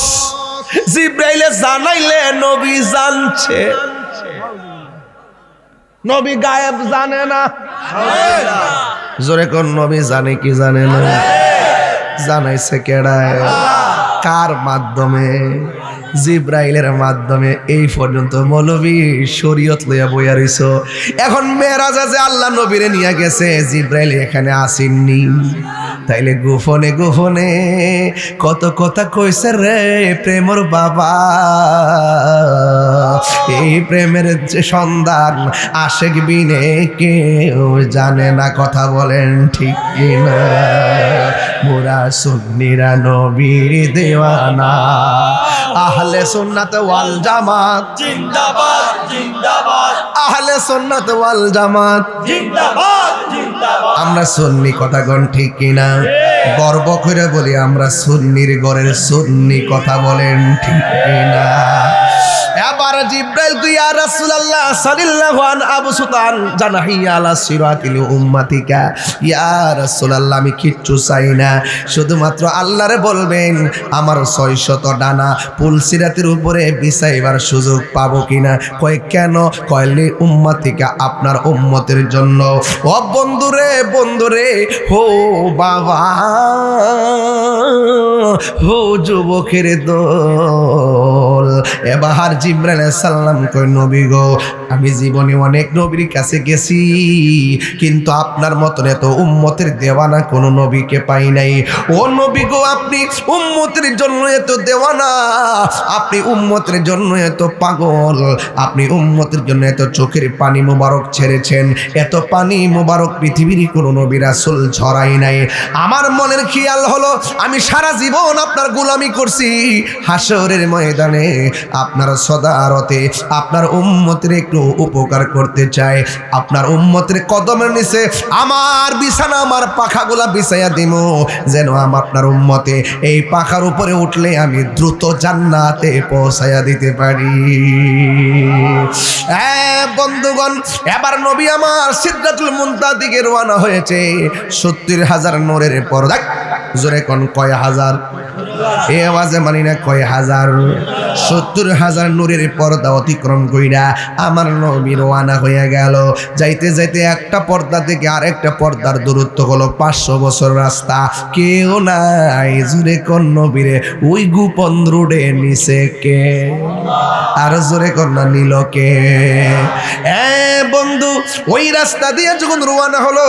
জিবরাইলে জানাইলে নবী জানছে, নবী গায়েব জানে না। জোরে কোন নবী জানে কি জানে না? জানাইছে কেডায়? কার মাধ্যমে? জিবরাইলের মাধ্যমে। এই পর্যন্ত মৌলবী শরীয়ত লইয়া বইয়া রইছ। এখন মেরাজে যে আল্লাহ নবীরে নিয়ে গেছে, জিবরাইল এখানে আসেননি, তাইলে গোপনে গোপনে কত কথা কইছে রে প্রেমর বাবা। এই প্রেমের যে সন্ধান আশেক বিনে কেউ জানে না, কথা বলেন ঠিক কিনা? মোরা সুন্নিরা নবীর দেওয়ানা, আহলে সুন্নাত ওয়াল জামাত জিন্দাবাদ জিন্দাবাদ, আহলে সুন্নাত ওয়াল জামাত জিন্দাবাদ জিন্দাবাদ। আমরা সুন্নি, কথা কোন ঠিক কিনা? গর্ব করে বলি আমরা সুন্নির ঘরের সুন্নি, কথা বলেন ঠিক কিনা? এবার জিবরাইল তুই ইয়া রাসূলুল্লাহ সাল্লাল্লাহু আলাইহি আবু সুতান জানাহিয়া আলা সিরাতিল উম্মাতিকা, ইয়া রাসূলুল্লাহ আমি কিচ্ছু চাই না, শুধুমাত্র আল্লাহরে বলবেন আমার 600 ডানা পুলসিরাতের উপরে বিছাইবার সুযোগ পাবো কিনা। কয় কেন? কয়লি উম্মাতিকা আপনার উম্মতের জন্য। ও বন্ধুরে বন্ধুরে, হো বাবা, হো যুবকের দল। এবার জিবরাইল আলাইহিস সালাম কয় নবী গো আমি জীবনে অনেক নবীর কাছে গেছি, কিন্তু আপনার মতন এত উম্মতের দেওয়ানা কোনো নবীকে পাই নাই। ও নবী গো আপনি উম্মতের জন্য এত দেওয়ানা, আপনি উম্মতের জন্য এত পাগল, আপনি উম্মতের জন্য এত চোখের পানি মোবারক ছেড়েছেন, এত পানি মোবারক পৃথিবীর কোনো নবী রাসূল ছড়াই নাই। আমার মনের খেয়াল হলো আমি সারা জীবন আপনার গোলামি করছি, হাসরের ময়দানে আপনার সদার হজরতে আপনার উম্মতের একটু উপকার করতে চাই, আপনার উম্মতের কদমের নিচে আমার বিছানা আমার পাখাগুলা বিছাইয়া দিব, যেন আপনার উম্মতে এই পাখার উপরে উঠলে আমি দ্রুত জান্নাতে পৌঁছাইয়া দিতে পারি। বন্ধুগণ, এবার নবী আমার সিদরাতুল মুনতাহা দিকে রওনা হয়েছে। 70,000 নূরের পর্দা, জোরে কোন কয় হাজার? এই আওয়াজে মানি না কয় হাজার? 70,000 নূরের পর্দা অতিক্রম কইরা আমার নবী রওনা হয়ে গেল। যাইতে যাইতে একটা পর্দা থেকে আরেকটা পর্দার দূরত্ব হলো 500 বছর রাস্তা। কেউ নাই, জোরে কোন নবীরে ওই গোপন রোডে নিচে কে? আর জোরে কোন না নিল কে? বন্ধু, ওই রাস্তা দিয়ে যখন রওনা হলো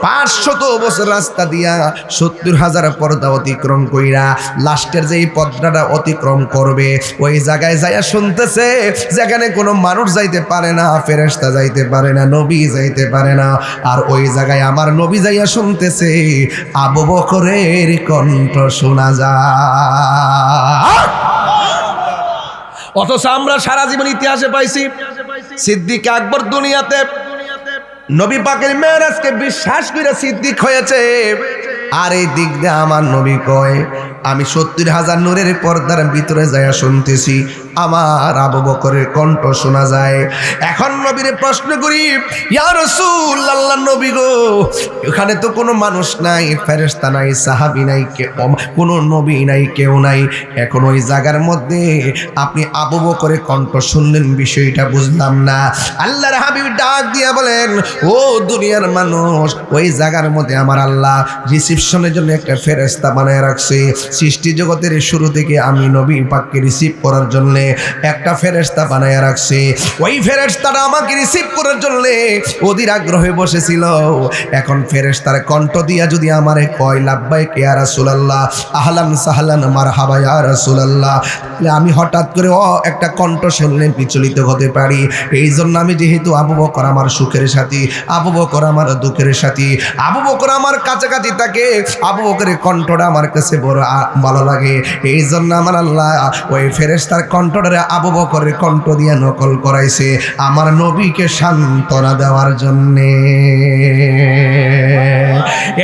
500 বছর রাস্তা দিয়া 70,000 পর্দা অতিক্রম কইরা লাস্টের যে পর্দাটা অতিক্রম করবে ওই জায়গায় যাইয়া শুনতেছে যেখানে কোনো মানুষ যাইতে পারে না, ফেরেশতা যাইতে পারে না, নবী যাইতে পারে না। আর ওই জায়গায় আমার নবী যাইয়া শুনতেছে আবু বকরের কণ্ঠ শোনা যায়। অথচ আমরা সারা জীবন ইতিহাসে পাইছি সিদ্দিক আকবর দুনিয়াতে নবী পাকের মেরাজকে বিশ্বাস করে সিদ্দিক হয়েছে। আর এই দিক দিয়ে আমার নবী কয় আমি 70,000 নূরের পর্দার ভিতরে যাইয়া শুনতেছি আমার আবু বকরের কণ্ঠ শোনা যায়। এখন নবীরে প্রশ্ন করি, ইয়া রাসূলুল্লাহ, নবী গো, এখানে তো কোনো মানুষ নাই, ফেরেশতা নাই, সাহাবী নাই, কোনো নবী নাই, কেউ নাই। এখন ওই জায়গার মধ্যে আপনি আবু বকরের কণ্ঠ শুনলেন, বিষয়টা বুঝলাম না। আল্লাহর হাবিব ডাক দিয়া বলেন, ও দুনিয়ার মানুষ, ওই জায়গার মধ্যে আমার আল্লাহ রিসিপশনের জন্য একটা ফেরেশতা বানায় রাখছে। সৃষ্টি জগতের শুরু থেকে আমি নবী পাককে রিসিভ করার জন্য একটা ফেরেশতা বানায় রাখছে। ওই ফেরেশতাটা আমাকে রিসিভ করার জন্য অধীর আগ্রহে বসেছিল। এখন ফেরেশতার কণ্ঠ দিয়া যদি আমারে কয় লাব্বাইক ইয়া রাসূলুল্লাহ, আহলান সাহলান মারহাবা ইয়া রাসূলুল্লাহ, তাহলে আমি হঠাৎ করে একটা কণ্ঠ শুনলে বিচলিত হতে পারি। এই জন্য আমি যেহেতু আবু বকর আমার সুখের সাথী, আবু বকর আমার দুঃখের সাথী, আবু বকর আমার কাছাকাছি থাকে, আবু বকরের কণ্ঠটা আমার কাছে বড় ভালো লাগে। এই জন্য আমার আল্লাহ ওই ফেরেশতার কণ্ঠটা আবু বকরের কণ্ঠ দিয়ে নকল করাইছে আমার নবীকে সান্ত্বনা দেওয়ার জন্যে।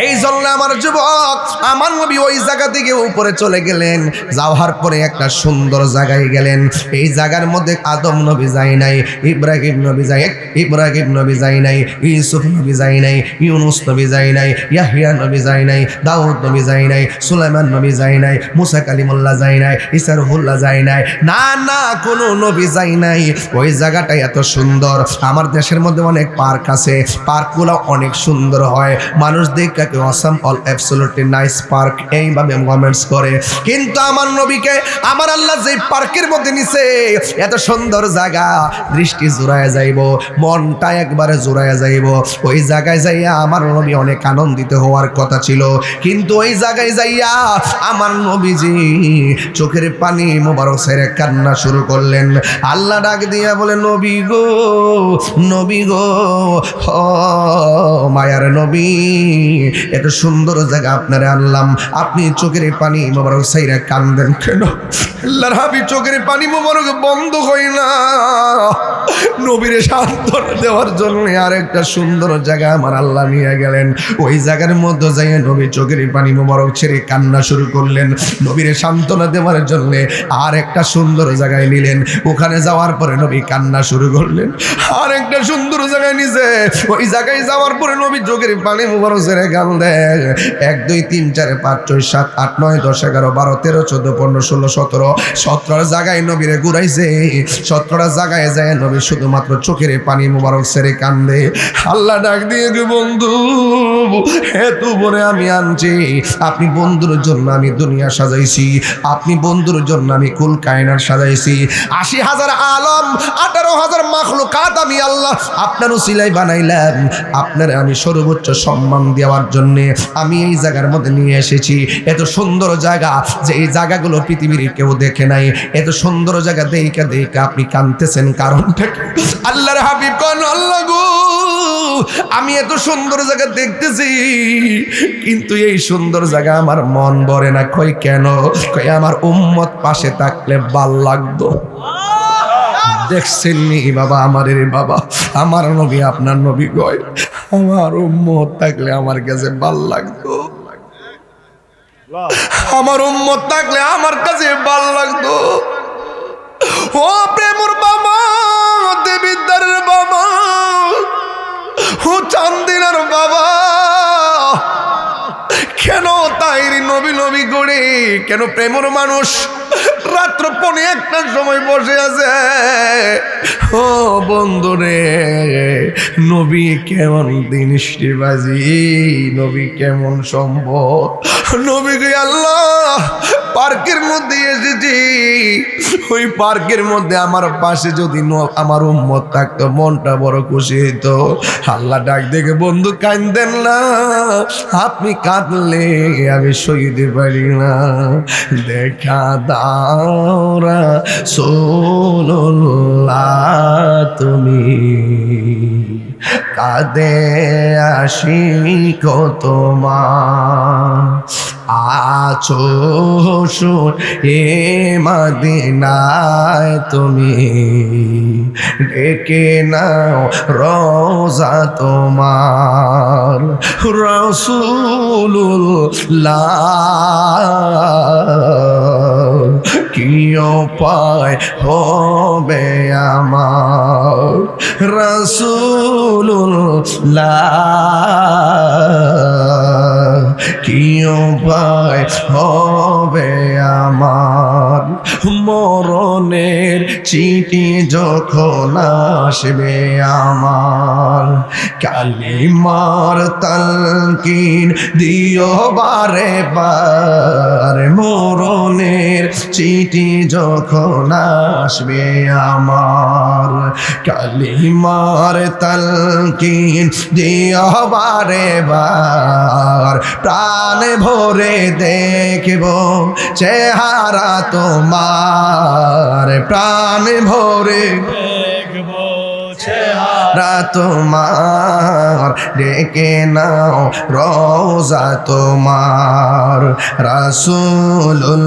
এই জন্য আমার যুবক, আমার নবী ওই জায়গা থেকে উপরে চলে গেলেন। যাওয়ার পরে একটা সুন্দর জায়গায় গেলেন। এই জায়গার মধ্যে আদম নবী যায় নাই, ইব্রাহিম নবী যায় নাই, ইউসুফ নবী যায় নাই, ইউনুস নবী যায় নাই, ইয়াহইয়া নবী যায় নাই, দাউদ নবী যায় নাই, সুলাইমান নবী যায় নাই, মুসা কালিমুল্লাহ যায় নাই, ঈসা রুহুল্লাহ যায় নাই, না না কোনো নবী যায় নাই। ওই জায়গাটা এত সুন্দর। আমার দেশের মধ্যে অনেক পার্ক আছে, পার্কগুলো অনেক সুন্দর হয়, মানুষ দেখে awesome all absolutely nice park এইভাবে কমেন্টস করে। কিন্তু আমার নবীকে আমার আল্লাহ যে পার্কের মধ্যে নিছে, এত সুন্দর জায়গা, দৃষ্টি জোড়ায় যাইব, মনটা একবারে জোড়ায় যাইব। ওই জায়গায় যাইয়া আমার নবী অনেক আনন্দিত হওয়ার কথা ছিল, কিন্তু ওই জায়গায় যাইয়া আমার নবীজি চোখের পানি মোবারক ছেড়ে কান্না শুরু করলেন। আল্লাহ ডাক দিয়া বলে, নবী গো, নবী গো, মায়ার নবী, এত সুন্দর জায়গা আপনারে আনলাম, আপনি চোখের পানি মোবারক ছেড়ে কান্দেন কেন? আল্লাহর হাবিব চোখের পানি মোবারক বন্ধ হয় না, নবীরে সান্ত্বনা দেওয়ার জন্য আরেকটা সুন্দর জায়গা আমার আল্লাহ নিয়ে গেলেন। ওই জায়গার মধ্যে যাইয়া নবী চোখের পানি মোবারক ছেড়ে কান্না শুরু করলেন। নবীরে সান্ত্বনা দেওয়ার জন্য আর একটা সুন্দর জায়গায় নিলেন। ওখানে যাওয়ার পরে নবী কান্না শুরু করলেন। আর একটা সুন্দর জায়গায় নিছে, ওই জায়গায় যাওয়ার পরে নবী চোখের পানি মোবারক ছেড়ে কান্দেন। 1 2 3 4 5 6 7 8 9 10 11 12 13 14 15 16 17 জায়গায় নবীরে ঘুরাইছে। 17টা জায়গায় যায় নবী শুধুমাত্র চোখের পানি মোবারক ছেড়ে কান্দে। আল্লাহ ডাক দিয়ে, বন্ধু, এত বলে আমি আনছি, আপনি বন্ধুর জন্য আমি দুনিয়া সাজাইছি, আপনি বন্ধুর জন্য আমি কুল কায়নাত সাজাইছি। 80,000 আলম, 18,000 মাখলুকাত আমি আল্লাহ আপনার উসিলায় বানাইলাম। আপনার আমি সর্বোচ্চ সম্মান দেওয়ার জন্য আমি এই জায়গার মধ্যে নিয়ে এসেছি। এত সুন্দর জায়গা, যে এই জায়গাগুলো পৃথিবীর কেউ দেখে নাই। এত সুন্দর জায়গা দেখে দেখে আপনি কাঁদতেছেন, কারণটা কি? আল্লাহর হাবিব কোন, আল্লাহ গো, আমি এত সুন্দর জায়গা দেখতেছি, কিন্তু এই সুন্দর জায়গা আমার মন ভরে না। কই কেন? কই আমার উম্মত পাশে থাকলে ভাল লাগতো। দেখছেন নি বাবা আমার রে বাবা, আমার নবী আপনার নবী কয় আমার উম্মত থাকলে আমার কাছে ভাল লাগতো, আমার উম্মত থাকলে আমার কাছে ভাল লাগতো। ও প্রেমর বাবা, দেবিদ্দারের বাবা, ও চান্দিনার বাবা, কেন তাইরি নবী নবী করে কেন প্রেমর মানুষ রাত্র 1:45 সময় বসে আছে। ও বন্ধুরে, নবী কেমন দিনবাজি, নবী কেমন সম্ভব, নবী গে আল্লাহ পার্কের মধ্যে এসেছি, ওই পার্কের মধ্যে আমার পাশে যদি আমার উম্মত থাকতো মনটা বড় খুশি হইতো। আল্লাহ ডাক দেখে বন্ধু কাঁদেন না, আপনি কাঁদলে আমি সইতে পারি না, দেখা দাও রাসূলুল্লাহ তুমি কাঁদে আশিক তোমার আছো এ মদিনায় তুমি ডেকে নাও রোজা তোমার রাসূলুল্লাহ কি উপায় হবে আমার রাসূলুল্লাহ কি উপায় হবে আমার মরণের চিঠি যখন আসবে আমার কালিমার তালকিন দিও বারে বার মরণের চিঠি যখন আসবে আমার কালিমার তালকিন দিও বারে বার প্রাণ ভরে দেখব চেহারা তোমার প্রাণ ভরে দেখব চেহারা তোমার ডেকে নাও রোজা তোমার রাসূলুল্লাহ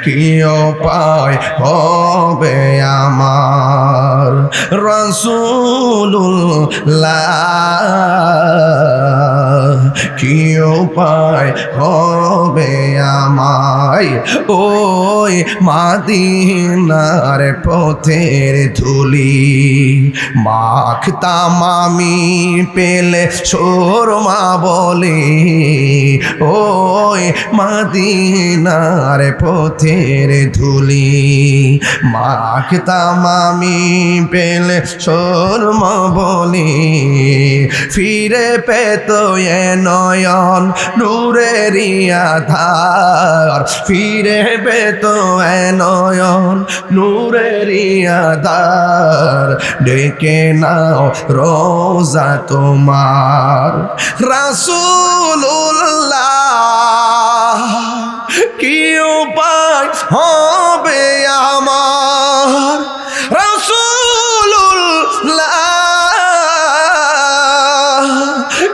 কি উপায় হবে আমার রাসূলুল্লাহ কি উপায় হবে আমায় ওই মাদিনার পথের ধুলি মাখতাম আমি পেলে সুরমা বলি ওই মাদিনার পথের ধুলি মাখতাম আমি পেলে সুরমা বলি ফিরে পেত এ নয়ন নূরেরই আধার ফিরে পেত এ নয়ন নূরেরই আধার ডেকে নাও রোজা তোমার রাসূলুল্লাহ কি উপায় হবে আমার রাসূলুল্লাহ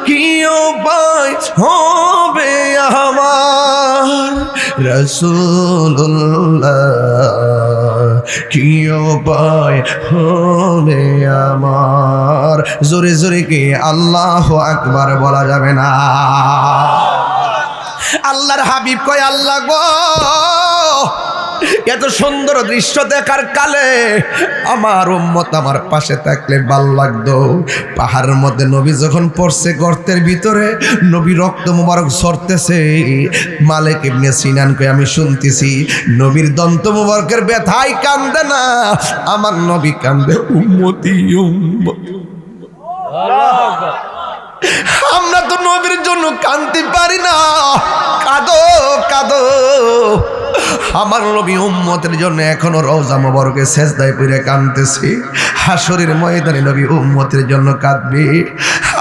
কি উপায় হবে আমার রাসূলুল্লাহ কি উপায় হবে আমার জোরে জোরে কি আল্লাহু আকবার বলা যাবে না আল্লাহর হাবিব কয় আল্লাহ গো এত সুন্দর দৃশ্য দেখার কালে আমার উম্মত আমার পাশে থাকলে ভাল লাগতো পাহাড়ের মধ্যে নবী যখন পড়ছে গর্তের ভিতরে নবী রক্ত মুবারক ঝরতেছে মালিক ইবনে সিনান কই আমি শুনতেছি নবীর দন্ত মুবারকের ব্যথায় কান্দে না আমার নবী কান্দে উম্মতি উম্মতি আমরা তো নবীর জন্য কাঁদতে পারি না কাঁদো কাঁদো আমার নবী উম্মতের জন্য এখনো রওজা মুবারকে সেজদায় পড়ে কাঁদতেছি হাশরের ময়দানে নবী উম্মতের জন্য কাঁদবে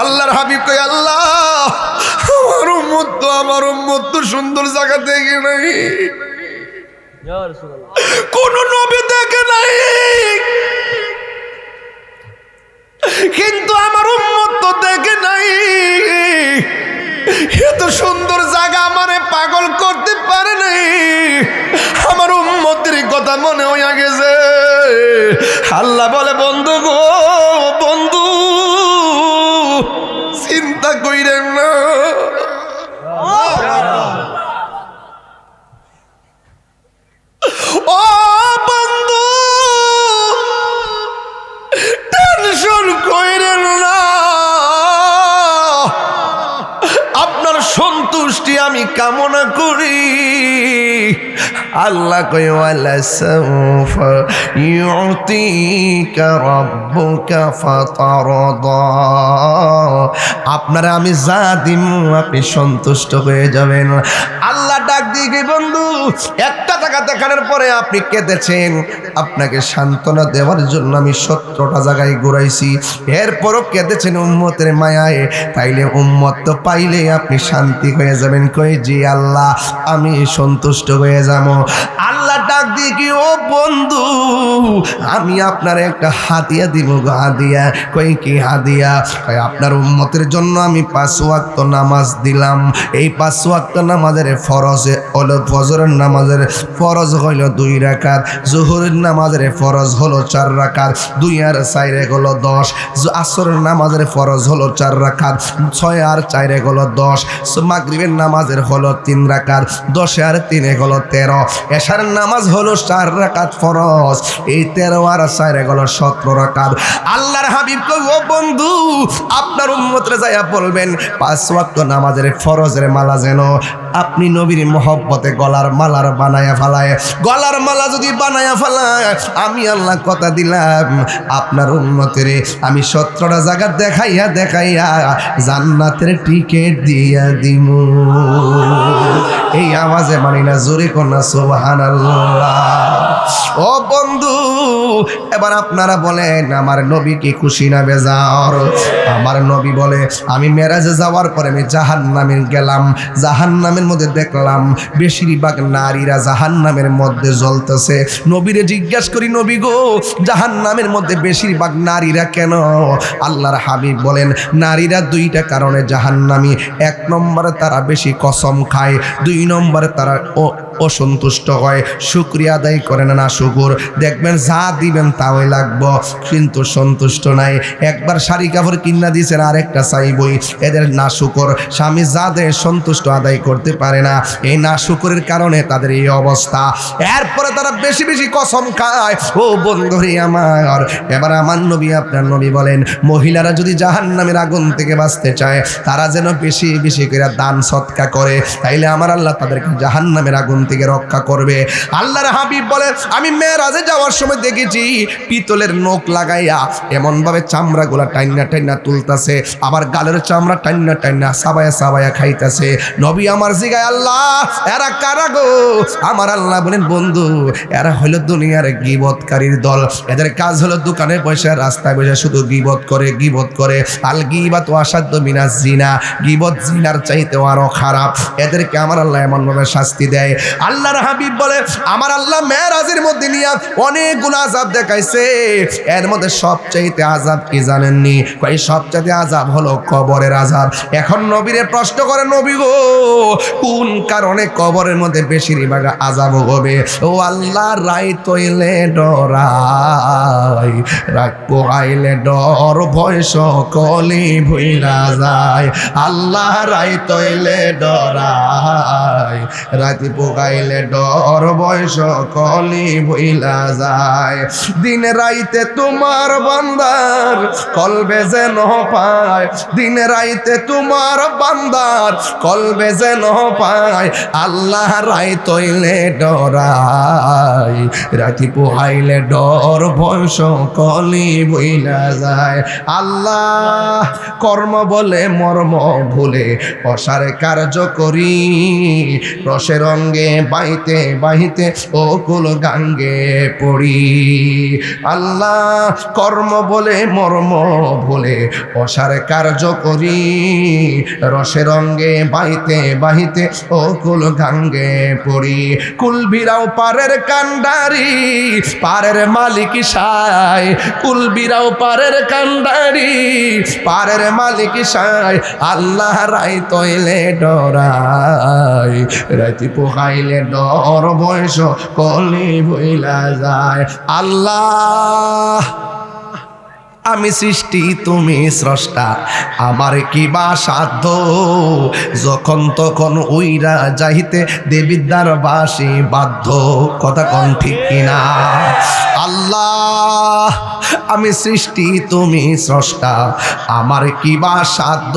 আল্লাহর হাবিব কই আল্লাহ আমার উম্মত তো সুন্দর জায়গা দেখে নাই কোন নবী দেখে নাই কিন্তু আমার উম্মত তো দেখে নাই এত সুন্দর জায়গা আমারে পাগল করতে পারে নাই আমার উম্মতের কথা আল্লাহ মনে হইয়া গেছে। আল্লাহ বলে বন্ধু গো বন্ধু চিন্তা কইরেন না, ও বন্ধু টেনশন কইরেন না, আপনার সন্তুষ্টি আমি কামনা করি। আল্লাহ কই ওয়ালা সাউফা ইউতিকা রাব্বুকা ফাতারদা, আপনারা আমি যা দিমু আপনি সন্তুষ্ট হয়ে যাবেন। আল্লাহ ডাক দিয়ে বন্ধু একটা টাকা দেখানোর পরে আপনি কেঁদেছেন, আপনাকে সান্ত্বনা দেওয়ার জন্য আমি 17টা জায়গায় ঘুরাইছি, এরপরও কেঁদেছেন উম্মতের মায়ায়, তাইলে উম্মত তো পাইলে আপনি শান্তি হয়ে যাবেন। কই জি আল্লাহ আমি সন্তুষ্ট হয়ে যাব। আল্লাহ ডাক দিয়ে কি ও বন্ধু আমি আপনার একটা হাদিয়া দিব গো, হাদিয়া। কই কি হাদিয়া? কই আপনার উম্মতের জন্য আমি 5 ওয়াক্ত নামাজ দিলাম। এই 5 ওয়াক্ত নামাজের ফরজ হলো, ফজরের নামাজের ফরজ হইল 2 রাকাত, জোহরের নামাজের ফরজ হলো 4 রাকাত, 2 আর 4 হলো 10, আসরের নামাজের ফরজ হলো 4 রাকাত, 6 আর 4 হলো 10, মাগরিবের নামাজের হলো 3 রাকাত, 10 আর 3 হলো 13, এশার নামাজ হলো 4 রাকাত ফরজ, এই 13 আর 4 হলো 17 রাকাত। আল্লাহর হাবিব কই ও বন্ধু আপনার উম্মতরে যাইয়া বলবেন 5 ওয়াক্ত নামাজের ফরজের মালা যেন আপনি নবীর মহব্বতে গলার মালার বানায়া ফেলায়, গলার মালা যদি বানায়া ফেলায় আমি আল্লাহ কথা দিলাম আপনার উম্মতের আমি 17টা জায়গা দেখাইয়া দেখাইয়া জান্নাতের টিকিট দিয়া দিমু। এই আওয়াজে মানি না, জোরে কন্যা সুবহানাল্লাহ। ও বন্ধু এবার আপনারা বলেন আমার নবী কি খুশি না বেজার? আমার নবী বলে আমি মেরাজে যাওয়ার পরে আমি জাহান্নামে গেলাম, জাহান্নামের মধ্যে দেখলাম বেশিরভাগ নারীরা জাহান্নামের মধ্যে জ্বলতেছে। নবীরে জিজ্ঞাসা করি নবী গো জাহান্নামের মধ্যে বেশিরভাগ নারীরা কেন? আল্লাহর হাবিব বলেন নারীরা 2টা কারণে জাহান্নামী। 1 নম্বরে তারা বেশি কসম খায়, 2 নম্বরে তারা অসন্তুষ্ট হয়, শুকরিয়া আদায় করে না শুকুর, দেখবেন যা দিবেন তাই লাগবো কিন্তু সন্তুষ্ট নাই। একবার শাড়ি কাপড় কিনা দিয়েছেন আরেকটা চাইবই, এদের না শুকর, স্বামী যা দেয় সন্তুষ্ট আদায় করতে পারে না, এই না শুকরের কারণে তাদের এই অবস্থা। এরপরে তারা বেশি বেশি কসম খায়। ও বন্ধুরে আমার, এবার আমার নবী আপনার নবী বলেন মহিলারা যদি জাহান্নামের আগুন থেকে বাঁচতে চায় তারা যেন বেশি বেশি করে দান সৎকা করে, তাইলে আমার আল্লাহ তাদেরকে জাহান্নামের আগুন থেকে রক্ষা করবে। আল্লাহর হাবিব বলে আমি মেরাজে যাওয়ার সময় দেখেছি পিতলের নখ লাগাইয়া এমন ভাবে চামড়াগুলা টাইনা টাইনা তুলতাছে, আবার গালের চামড়া টাইনা টাইনা সাবায়া সাবায়া খাইতেছে। নবী আমার জিগায় আল্লাহ এরা কারা গো? আমার আল্লাহ বলেন বন্ধু এরা হলো দুনিয়ার গীবতকারীর দল, এদের কাজ হলো দোকানে বসে রাস্তায় বসে শুধু গীবত করে গীবত করে। আল গীবাতু আসাদ্দ মিনাজ জিনা, গীবত জিনার চাইতেও আরো খারাপ, এদেরকে আমার আল্লাহ এমন ভাবে শাস্তি দেয়। আল্লাহর হাবিব বলে আমার আল্লাহ মেরাজের মধ্যে নিয়ে অনেকগুলো আযাব দেখাইছে, এর মধ্যে সবচাইতে আযাব কি জানেননি? কই সবচাইতে আযাব হলো কবরের আযাব। এখন নবীরে প্রশ্ন করে নবী গো কোন কারণে কবরের মধ্যে বেশিরভাগ আযাব হবে? ও আল্লাহ রাইত হইলে ডরাই, রাত পোহাইলে ডর ভয় সকলি ভুইলা যায়। আল্লাহ রাইত হইলে ডরাই, রাতি পোহাইলে ডর ভয় সকলি ভুইলা যায়। দিন রাইতে তোমার বান্দার কলবে যেন পায়, দিন রাইতে তোমার বান্দার কলবে যেন পায়। আল্লাহ রাইত হইলে ডরাই, রাতি পোহাইলে ডর ভয় সকলি ভুইলা যায়। আল্লাহ কর্ম বলে মর্ম ভুলে অসারে কার্য করি, রসের অঙ্গে বাইতে বাইতে ও কুল গাঙ্গে পড়ি। আল্লাহ কর্ম বলে মর্ম ভুলে অসারে কার্য করি, রসের অঙ্গে বাইতে বাহিতে ও কুল গাঙ্গে পড়ি। কুল বিরাও পারের কান্ডারি, পারের মালিক সায়, কুল বিরাও পারের কান্ডারি, পারের মালিক সায়। আল্লাহ রাইত হইলে ডরাই, রাতি পোহাইলে খাইলে ডর বয়স কলি বইলা যায়। আল্লাহ আমি সৃষ্টি তুমি স্রষ্টা, আমার কি বা সাধ্য যখন তখন উইরা যাইতে দেবিদ্যার বাসি বাধ্য। কথা কোন ঠিক কিনা? আল্লাহ আমি সৃষ্টি তুমি স্রষ্টা, আমার কি বা সাধ্য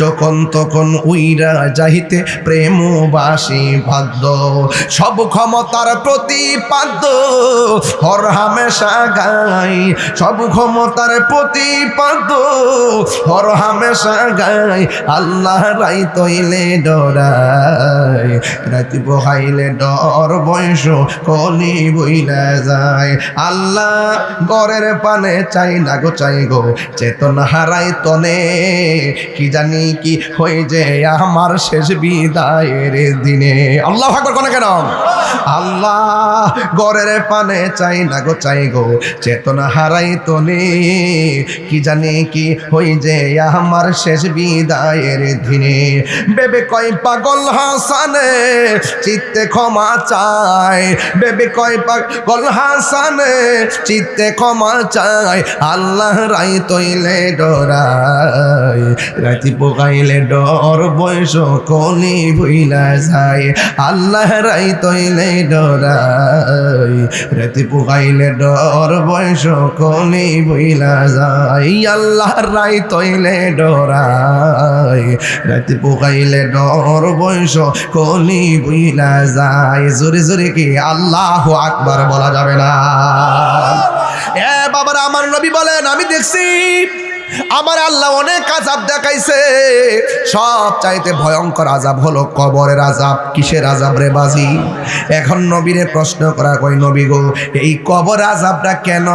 যখন তখন উইরা যাইতে প্রেমবাসী বাধ্য। সব ক্ষমতার প্রতিপাদ্য হর হামেশা গাই, সব ক্ষমতার প্রতিপাদ্য হর হামেশা গাই। আল্লাহ রাই তৈলে ডরাই, রাতি বহাইলে ডর বয়স কলি বইলা যায়। আল্লাহ ঘরের পানে চাই না গো চাই গো, চেতন হারাই তনে কি জানি কি হয়ে যে আমার শেষ বিদায়ের দিনে। আল্লাহ আকবার কোন কেন? আল্লাহ ঘরের পানে চাই না গো চাই গো, চেতন হারাই তনে কি জানি কি হয়ে যে আমার শেষ বিদায়ের দিনে। বেবে কয় পাগল হাসানে চিত্তে ক্ষমা চায়, বেবে কয় পাগল হাসানে চিত্তে ক্ষমা চায়। আল্লাহ রাই তৈলে ডরাই, রাতি পোকাইলে ডর বয়স কলি বইলা যায়। আল্লাহ রাই তৈলে ডরাই, রাতি পোকাইলে ডর বয়স কলি বইলা যায়। আল্লাহ রাই তৈলে ডরাই, রাতি পোকাইলে ডর বয়স কলি বইলা যায়। জোরে জোরে কি আল্লাহু আকবার বলা যাবে না? এ বাবারা, আমার নবী বলেন আমি দেখছি আমার আল্লাহ অনেক আযাব দেখাইছে, সব চাইতে ভয়ঙ্কর আযাব হলো কবরের আযাব। কিসের আযাব রে বাজি? এখন নবীরে প্রশ্ন করা, কই নবী গো এই কবর আযাবটা কেন?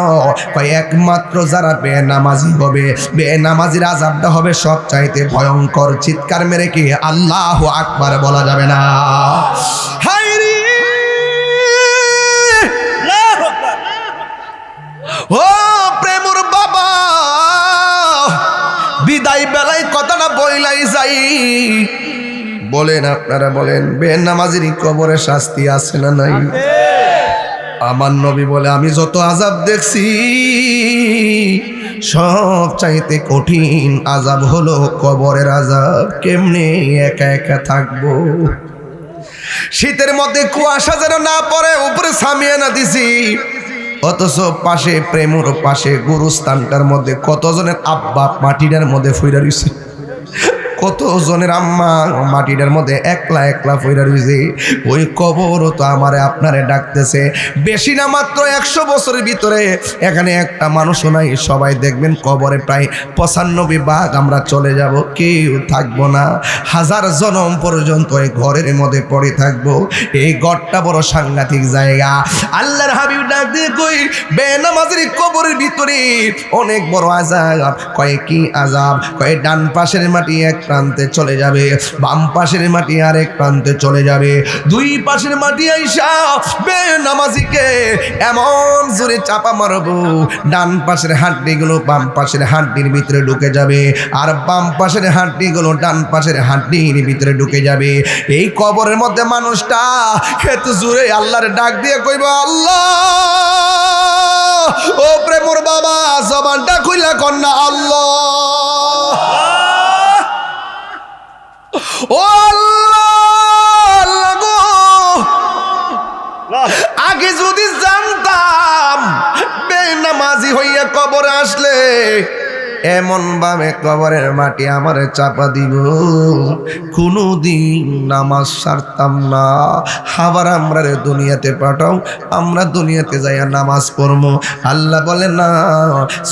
কই একমাত্র যারা বেনামাজি হবে, বেনামাজির আযাবটা হবে সব চাইতে ভয়ঙ্কর। চিৎকার মেরে কি আল্লাহু আকবার বলা যাবে না? হায়রে ও প্রেমর বাবা, বিদায় বেলায় কথাটা বইলাই যাই। বলেন আপনারা বলেন, বেনামাজির কবরে শাস্তি আছে না নাই? আমার নবী বলে আমি যত আযাব দেখছি সব চাইতে কঠিন আযাব হলো কবরের আযাব। কেমনে একা একা থাকবো? শীতের মধ্যে কুয়াশা যেন না পড়ে, উপরে সামিয়ানা দিছি, অথচ পাশে প্রেমর পাশে গুরুস্থানটার মধ্যে কতজনের আব্বা মাটিটার মধ্যে ফুইরা রইছে, কতজনের আম্মা মাটিটার মধ্যে একলা একলা ফুইরা রইছে। ওই কবরও তো আমারে আপনারে ডাকতেছে। বেশি না মাত্র 100 বছরের ভিতরে এখানে একটা মানুষও নাই। সবাই দেখবেন কবরে প্রায় 95 ভাগ আমরা চলে যাব, কেউ থাকবো না। 1000 জনম পর্যন্ত এই ঘরের মধ্যে পড়ে থাকবো। এই ঘরটা বড় সাংঘাতিক জায়গা। আল্লাহর হাবিব ডাক দিয়ে কই বেনামাজির কবরের ভিতরে অনেক বড় আযাব। কয় কি আযাব? কয় ডান পাশের মাটি এক প্রান্তে চলে যাবে, বাম পাশের মাটি আরেক প্রান্তে চলে যাবে। দুই পাশের মাটি আইসা বেনামাজিকে এমন জোরে চাপা মারবো, ডান পাশের হাড্ডিগুলো বাম পাশের হাড্ডির ভিতরে ঢুকে যাবে, আর বাম পাশের হাড্ডিগুলো ডান পাশের হাড্ডির ভিতরে ঢুকে যাবে। এই কবরের মধ্যে মানুষটা এত জোরে আল্লাহর ডাক দিয়ে কইব আল্লাহ। ও প্রেমর বাবা, জবানটা খুইলা কন্যা আল্লাহ। ও আল্লাহ গো, আগে যদি জানতাম বেনামাজি হইয়া কবরে আসলে এমন ভাবে কবরের মাটি আমারে চাপা দিব, কোনোদিন নামাজ ছাড়তাম না। আবার আমরা দুনিয়াতে পাঠাও, আমরা দুনিয়াতে যাইয়া নামাজ পড়বো। আল্লাহ বলে না,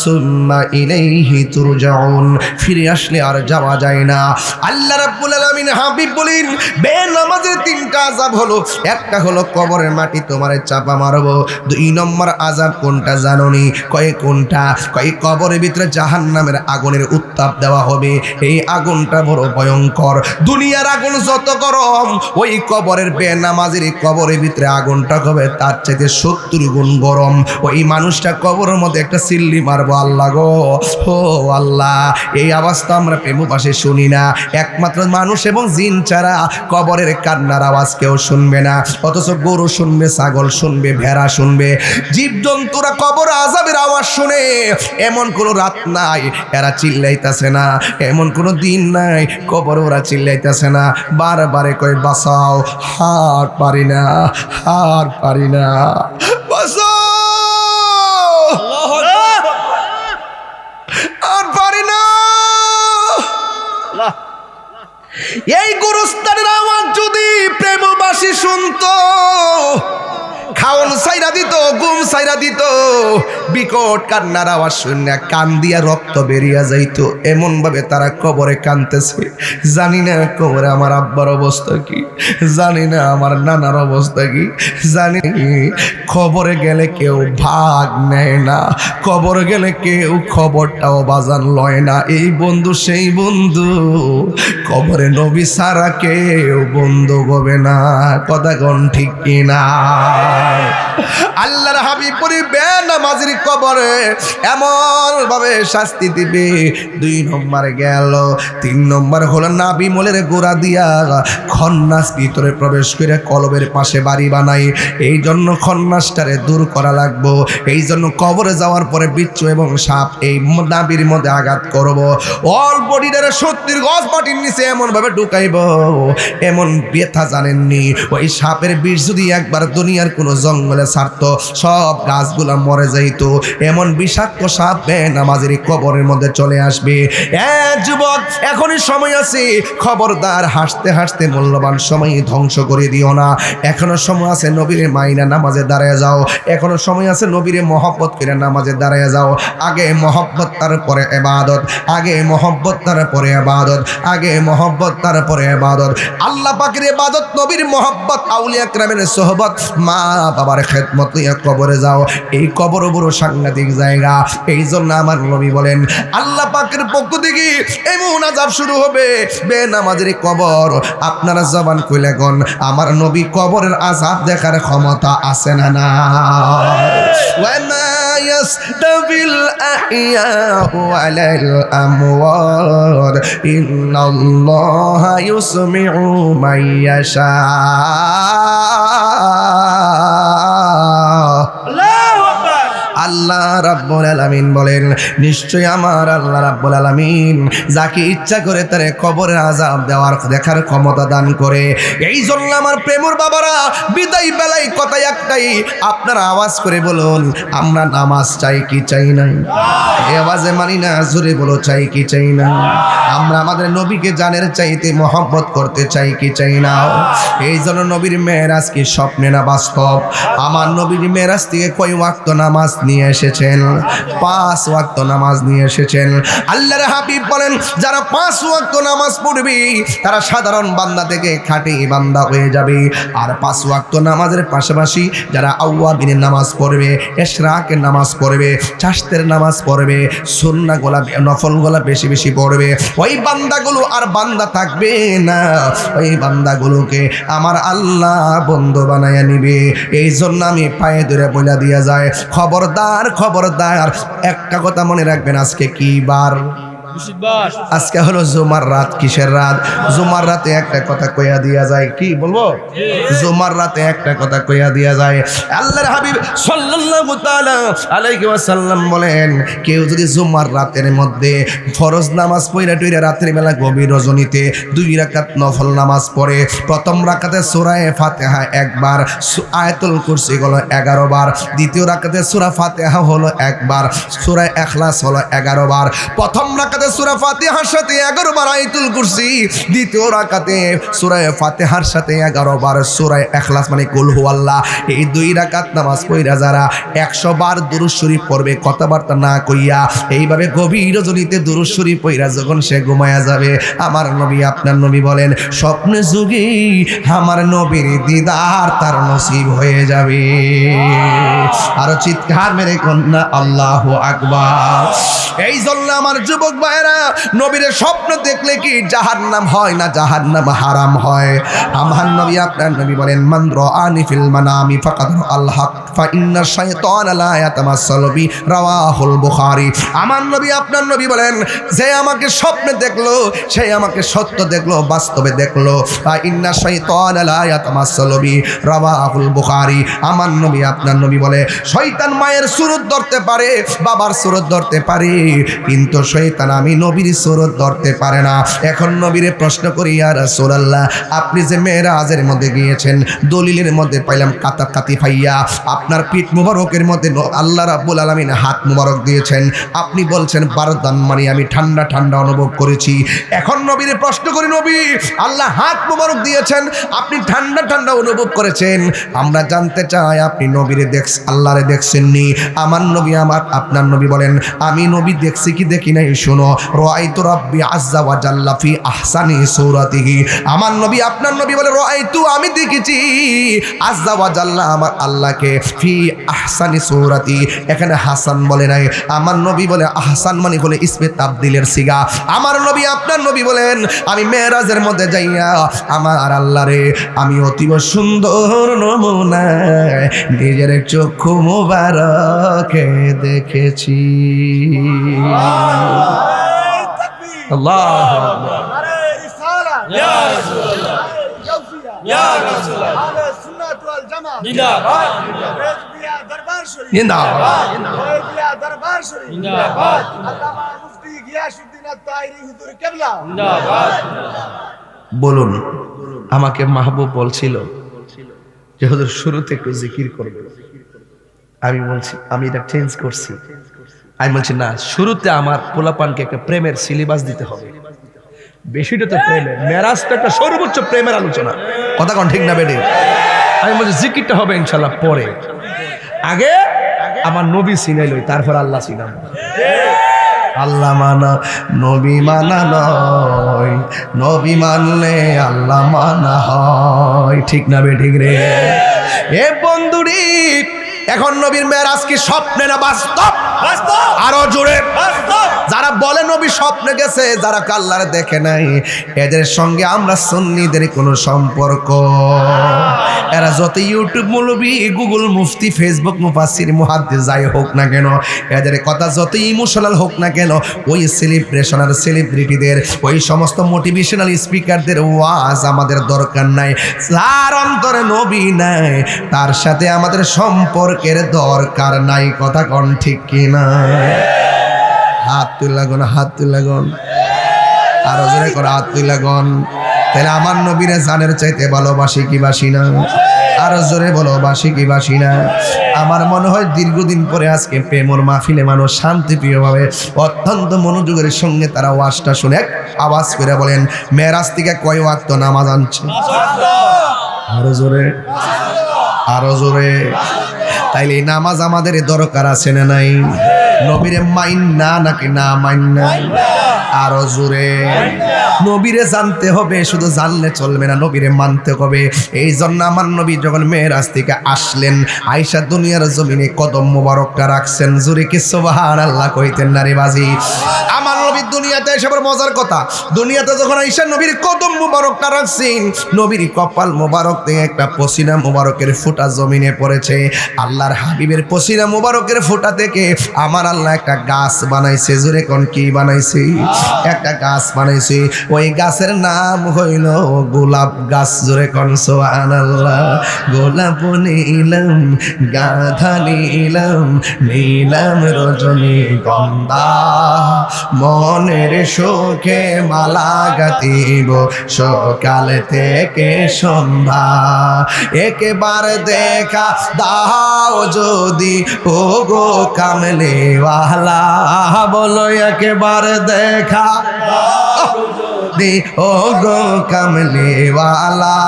সুম্মা ইলাইহি তুরজাউন, ফিরে আসলে আর যাওয়া যায় না। আল্লাহ রাব্বুল আলামিন হাবিব বলেন বেনামাজের 3টা আযাব হলো, একটা হলো কবরের মাটি তোমারে চাপা মারবো। 2 নম্বর আযাব কোনটা জানোনি? কয় কোনটা? কয় কবরের ভিতরে জাহান্নাম জাহান্নামের আগুনের উত্তাপ দেওয়া হবে। এই আগুনটা বড় ভয়ঙ্কর। দুনিয়ার আগুন যত গরম, ওই কবরের বেনামাজির কবরের ভিতরে আগুনটা হবে তার চাইতে 70 গুণ গরম। ওই মানুষটা কবরের মধ্যে একটা সিল্লি মারবো, আল্লাহ গো, ও আল্লাহ। এই আওয়াজ তো আমরা প্রেম পাশে শুনি না, একমাত্র মানুষ এবং জিন ছাড়া কবরের কান্নার আওয়াজ কেউ শুনবে না। অথচ গরু শুনবে, ছাগল শুনবে, ভেড়া শুনবে, জীবজন্তুরা কবর আযাবের আওয়াজ শুনে। এমন কোনো রাত নাই এরা চিল্লাইতেছে না, এমন কোনো দিন নাই কবর ওরা চিল্লাইতেছে না। বারবারে কই বাঁচাও, হার পারি না, হার পারি না, বাঁচাও, আর পারি না। এই গুরুস্থানের আওয়াজ যদি প্রেমবাসী শুনতো, খাওন সাইরা দিত, ঘুম সাইরা দিত, বিকট কান্নার আওয়াজ শুনে কান দিয়া রক্ত বেরিয়ে যাইতো। এমন ভাবে তারা কবরে কাঁদতেছে। জানি না কবরে আমার আব্বার অবস্থা কি, জানি না আমার নানার অবস্থা কি, জানি খবরে গেলে কেউ ভাগ নেয় না, কবরে গেলে কেউ খবরটাও বাজান লয় না। এই বন্ধু সেই বন্ধু, কবরে নবী সারা কেউ বন্ধু হবে না। কথা কোন ঠিক কিনা? আল্লাহর হাবিব পরিবে নামাজের কবরে এমন ভাবে শাস্তি দিবে। 2 নম্বর গেল, 3 নম্বর হলো নাবি মোলের গোড়া দিয়া খন্নাস ভিতরে প্রবেশ করে কলবের পাশে বাড়ি বানাই। এই জন্য খন্নাসটারে দূর করা লাগবো। এই জন্য কবরে যাওয়ার পরে বিচ্ছু এবং সাপ এই নাবির মধ্যে আঘাত করব। অল বডিটারে 70 গজ মাটির নিচে এমন ভাবে ঢুকাইব, এমন ব্যথা জানেননি। ওই সাপের বিষ যদি একবার দুনিয়ার কোনো জঙ্গলে ছাড়তো, সব গাছগুলা মরে যাইত। এমন বিষাক্ত সাপ বেনামাজির কবরের মধ্যে চলে আসবে। যুবক, এখনই সময় আছে, খবরদার হাসতে হাসতে মূল্যবান সময় ধ্বংস করে দিও না। এখনো সময় আছে, নবীরে মাইনা নামাজে দাঁড়ায় যাও। এখনো সময় আছে, নবীরে মহব্বত করে নামাজে দাঁড়ায় যাও। আগে মহব্বত, তারপরে ইবাদত, আগে মহব্বত, তারপরে ইবাদত, আগে মহব্বত, তারপরে ইবাদত। আল্লাহ পাকের ইবাদত, নবীর মহব্বত, আউলিয়া কেরামের সোহবত, মা বাবার খেদমত নিয়ে কবরে যাও। এই কবর বড় সাংঘাতিক জায়গা। এই জন্য আমার নবী বলেন, আল্লাহ পাকের পক্ষ থেকে এমন আযাব শুরু হবে বেনামাজির কবর। আপনারা জবান কইলে গন, আমার নবী কবরের আযাব দেখার ক্ষমতা আছে না? না। ওয়ামা ইয়াসতাবিল আহইয়াউ ওয়ালাল আমওয়াত ইন্নাল্লাহা ইউসমিউ মান ইয়াশা। আল্লাহ রাব্বুল আলামিন বলেন, নিশ্চয় আমার আল্লাহ রাব্বুল আলামিন যাকে ইচ্ছা করে তার কবরের আযাব দেওয়ার দেখার ক্ষমতা দান করে। এই জন্য আমার প্রেমর বাবারা, বিদায় বেলায় কথা একটাই, আপনারা আওয়াজ করে বলুন, আমরা নামাজ চাই কি চাই না? এই আওয়াজে মানি না, জোরে বলো, চাই কি চাই না? আমরা আমাদের নবীকে জানের চাইতে মহব্বত করতে চাই কি চাই না? এই জন্য নবীর মেরাজ কি স্বপ্নে না বাস্তব? আমার নবীর মেরাজ থেকে কয় ওয়াক্ত নামাজ নিয়ে এসেছেন? 5 ওয়াক্ত নামাজ নিয়ে এসেছেন। আল্লাহর হাবিব বলেন, যারা 5 ওয়াক্ত নামাজ পড়বে তারা সাধারণ বান্দা থেকে খাঁটি বান্দা হয়ে যাবে। আর 5 ওয়াক্ত নামাজের পাশাপাশি যারা আওয়াবিনের নামাজ পড়বে, ইশরাকের নামাজ পড়বে, চাশতের নামাজ পড়বে, সুন্নাহগুলা নফলগুলা বেশি বেশি পড়বে, ওই বান্দাগুলো আর বান্দা থাকবে না। ওই বান্দাগুলোকে আমার আল্লাহ বন্ধু বানায়া নিবে। এই জন্য আমি পায়ে ধরে বলে দিয়া যায়, খবরদার খবরদার, একটা কথা মনে রাখবেন, আজকে কি বার? আজকে হলো জুমার রাত। কিসের রাত? জুমার রাতে একটা কথা কইয়া দিয়া যায়। কি বলবো? জুমার রাতে একটা কথা কইয়া দিয়া যায়। আল্লাহর হাবিব সাল্লাল্লাহু তাআলা আলাইহি ওয়াসাল্লাম বলেন, কেউ যদি জুমার রাতের মধ্যে ফরজ নামাজ পড়া টইরা রাতের বেলা গভীর রজনীতে 2 রাকাত নফল নামাজ পড়ে, প্রথম রাকাতে সূরা ফাতিহা একবার, আয়াতুল কুরসি হলো 11 বার, দ্বিতীয় রাকাতে সূরা ফাতিহা হলো একবার, সূরা ইখলাস হলো 11 বার, প্রথম রাকাতে সূরা ফাতিহার সাথে 11 বার আয়াতুল কুরসি, দ্বিতীয় রাকাতে সূরা ফাতিহার সাথে 11 বার সূরা ইখলাস মানে কুল হুয়াল্লাহ। এই 2 রাকাত নামাজ পড়া যারা 100 বার দুরূদ শরীফ পড়বে কথাবার্তা না কইয়া, এইভাবে গভীর রজনীতে দুরূদ শরীফ পড়া যখন সে ঘুমায়া যাবে, আমার নবী আপনার নবী বলেন স্বপ্নে যুগে আমার নবীর দিদার তার নসিব হয়ে যাবে। আর চিৎকার মেরে কন্যা আল্লাহু আকবার। এই জন্য আমার যুবক ভাইরা, নবীর স্বপ্ন দেখলে কি জাহান্নাম হয় না জাহান্নাম হারাম হয়? আমার নবী আপনার নবী বলেন মান রাআনি ফিল মানামি ফাকাদ আল হক ফা ইন্না শাইতানা লা ইয়াতামাসসালু বি, রাওয়াহুল বুখারী। আমার নবী আপনার নবী বলেন যে আমাকে স্বপ্নে দেখলো সে আমাকে সত্য দেখলো, বাস্তবে দেখলো। ফা ইন্না শাইতানা লা ইয়াতামাসসালু বি, রাওয়াহুল বুখারী। আমার নবী আপনার নবী বলে শয়তান মায়ের সুরত ধরতে পারে, বাবার সুরত ধরতে পারে, কিন্তু শয়তান আমি নবীর সুরত ধরতে পারে না। এখন নবীরে প্রশ্ন করি, ইয়া রাসূলুল্লাহ আপনি যে মেরাজের মধ্যে গিয়েছেন, দলিলের মধ্যে পাইলাম কাতি ফাইয়া, আপনার পিঠ মুবারকের মধ্যে আল্লাহ রাব্বুল আলামিন হাত মুবারক দিয়েছেন, আপনি বলছেন বারদান মানে আমি ঠান্ডা ঠান্ডা অনুভব করেছি। এখন নবীরে প্রশ্ন করি, নবী আল্লাহ হাত মুবারক দিয়েছেন, আপনি ঠান্ডা ঠান্ডা অনুভব করেছেন, আমরা জানতে চাই আপনি নবীরে আল্লাহরে দেখছেননি? আমার নবী আপনার নবী বলেন আমি নবী দেখছি কি দেখি নাই শোনো, রাআইতু রাব্বি আযজা ওয়া জাল্লা ফি আহসানি সূরাতিহি। আমার নবী আপনার নবী বলে রাআইতু আমি দেখেছি আযজা ওয়া জাল্লা আমার আল্লাহকে ফি আহসানি সূরাতি, এখানে হাসান বলে নাই, আমার নবী বলে আহসান মানে হলে ইসমে তাবদিলের সিগা। আমার নবী আপনার নবী বলেন আমি মেরাজের মধ্যে যাইয়া আমার আল্লাহরে আমি অতীব সুন্দর নমুনায় নিজের চক্ষু মুবারকে দেখেছি। আল্লাহু আকবার। বলুন, আমাকে মাহবুব বলছিল যে হুজুর শুরুতে একটু জিকির করবে, আমি বলছি আমি এটা চেঞ্জ করছি। আমি বলছি না, শুরুতে আমার পোলাপানকে একটা প্রেমের সিলেবাস দিতে হবে। বেশিটা তো প্রেমের, মেরাজ তো একটা সর্বোচ্চ প্রেমের আলোচনা, কথা কোন ঠিক না বেডে? আমি বলছি জিকিরটা হবে ইনশাল্লাহ পরে, আগে আমার নবী চিনাইল তারপর আল্লাহ চিনাম। আল্লাহ মানা নবী মানা নয়, নবী মানলে আল্লাহ মানা হয়, ঠিক না বে ঠিক রে? এ বন্ধুরি, এখন নবীর মেরাজ কি স্বপ্নে না বাস্তব? আরো জোরে। যারা বলে নবী স্বপ্নে গেছে, যারা আল্লাহর দেখে নাই, এদের সঙ্গে আমরা সুন্নিদের কোনো সম্পর্ক? এরা যত ইউটিউব মৌলবী, গুগল মুফতি, ফেসবুক মুফাসসির, মুহাদ্দিস যাই হোক না কেন, এদের কথা যত ইমোশনাল হোক না কেন, ওই সেলিব্রেশন আর সেলিব্রিটিদের, ওই সমস্ত মোটিভেশনাল স্পিকারদের ওয়াজ আমাদের দরকার নাই। যার অন্তরে নবী নাই তার সাথে আমাদের সম্পর্কের দরকার নাই, কথা কোন ঠিক কিনা? হাত তুলে গুন, হাত তুলে গুন, আরো জোরে করে হাত তুলে গুন। তাহলে আমার নবীরে জানের চাইতে ভালোবাসি কি বাসি না? আরো জোরে বলো বাসি কি বাসি না? আমার মনে হয় দীর্ঘদিন পরে আজকে প্রেমর মাহফিলে মানুষ শান্তিপ্রিয় ভাবে অত্যন্ত মনোযোগের সঙ্গে তারা ওয়াজটা শুনে আওয়াজ করে বলেন মেরাজ থেকে কয় ওয়াক্ত নামাজ আনছে? আরো জোরে, আরো জোরে। তাইলে নামাজ আমাদের দরকার আছে না নাই? নবীরে মাইন না নাকি না মাইন না? আরো জোরে। নবীরে জানতে হবে, শুধু জানলে চলবে না, নবীরে মানতে হবে। এই জন্য আমার নবী যখন মেরাজ থেকে আসলেন, আয়েশা দুনিয়ার জমিনে কদম মোবারকটা রাখছেন, জোরে কি সুবহানাল্লাহ কইতেন না রে বাজি? আমার নবী দুনিয়াতে এসে বড় মজার কথা, দুনিয়াতে যখন আয়েশা নবীর কদম মোবারকটা রাখছেন, নবীর কপাল মোবারক থেকে একটা পসিনা মোবারকের ফোঁটা জমিনে পড়েছে। আল্লাহর হাবিবের পসিনা মোবারকের ফোঁটা থেকে আমার আল্লাহ একটা গাছ বানাইছে, জোরে কোন কি বানাইছে? একটা গাছ বানাইছে, ওই গাছের নাম হইল গোলাপ গাছ, জোরে কোন সুবহানাল্লাহ। গোলাপ নিলাম, গাধা নিলাম, নিলাম রজনী গন্ধা, মনের সুখে মালা গাতিব সকাল থেকে সন্ধ্যা, একবার দেখা দাও যদি ও গো কামলে ওয়ালা বলো একবার দেখা দি ও গো কামলি ওয়ালা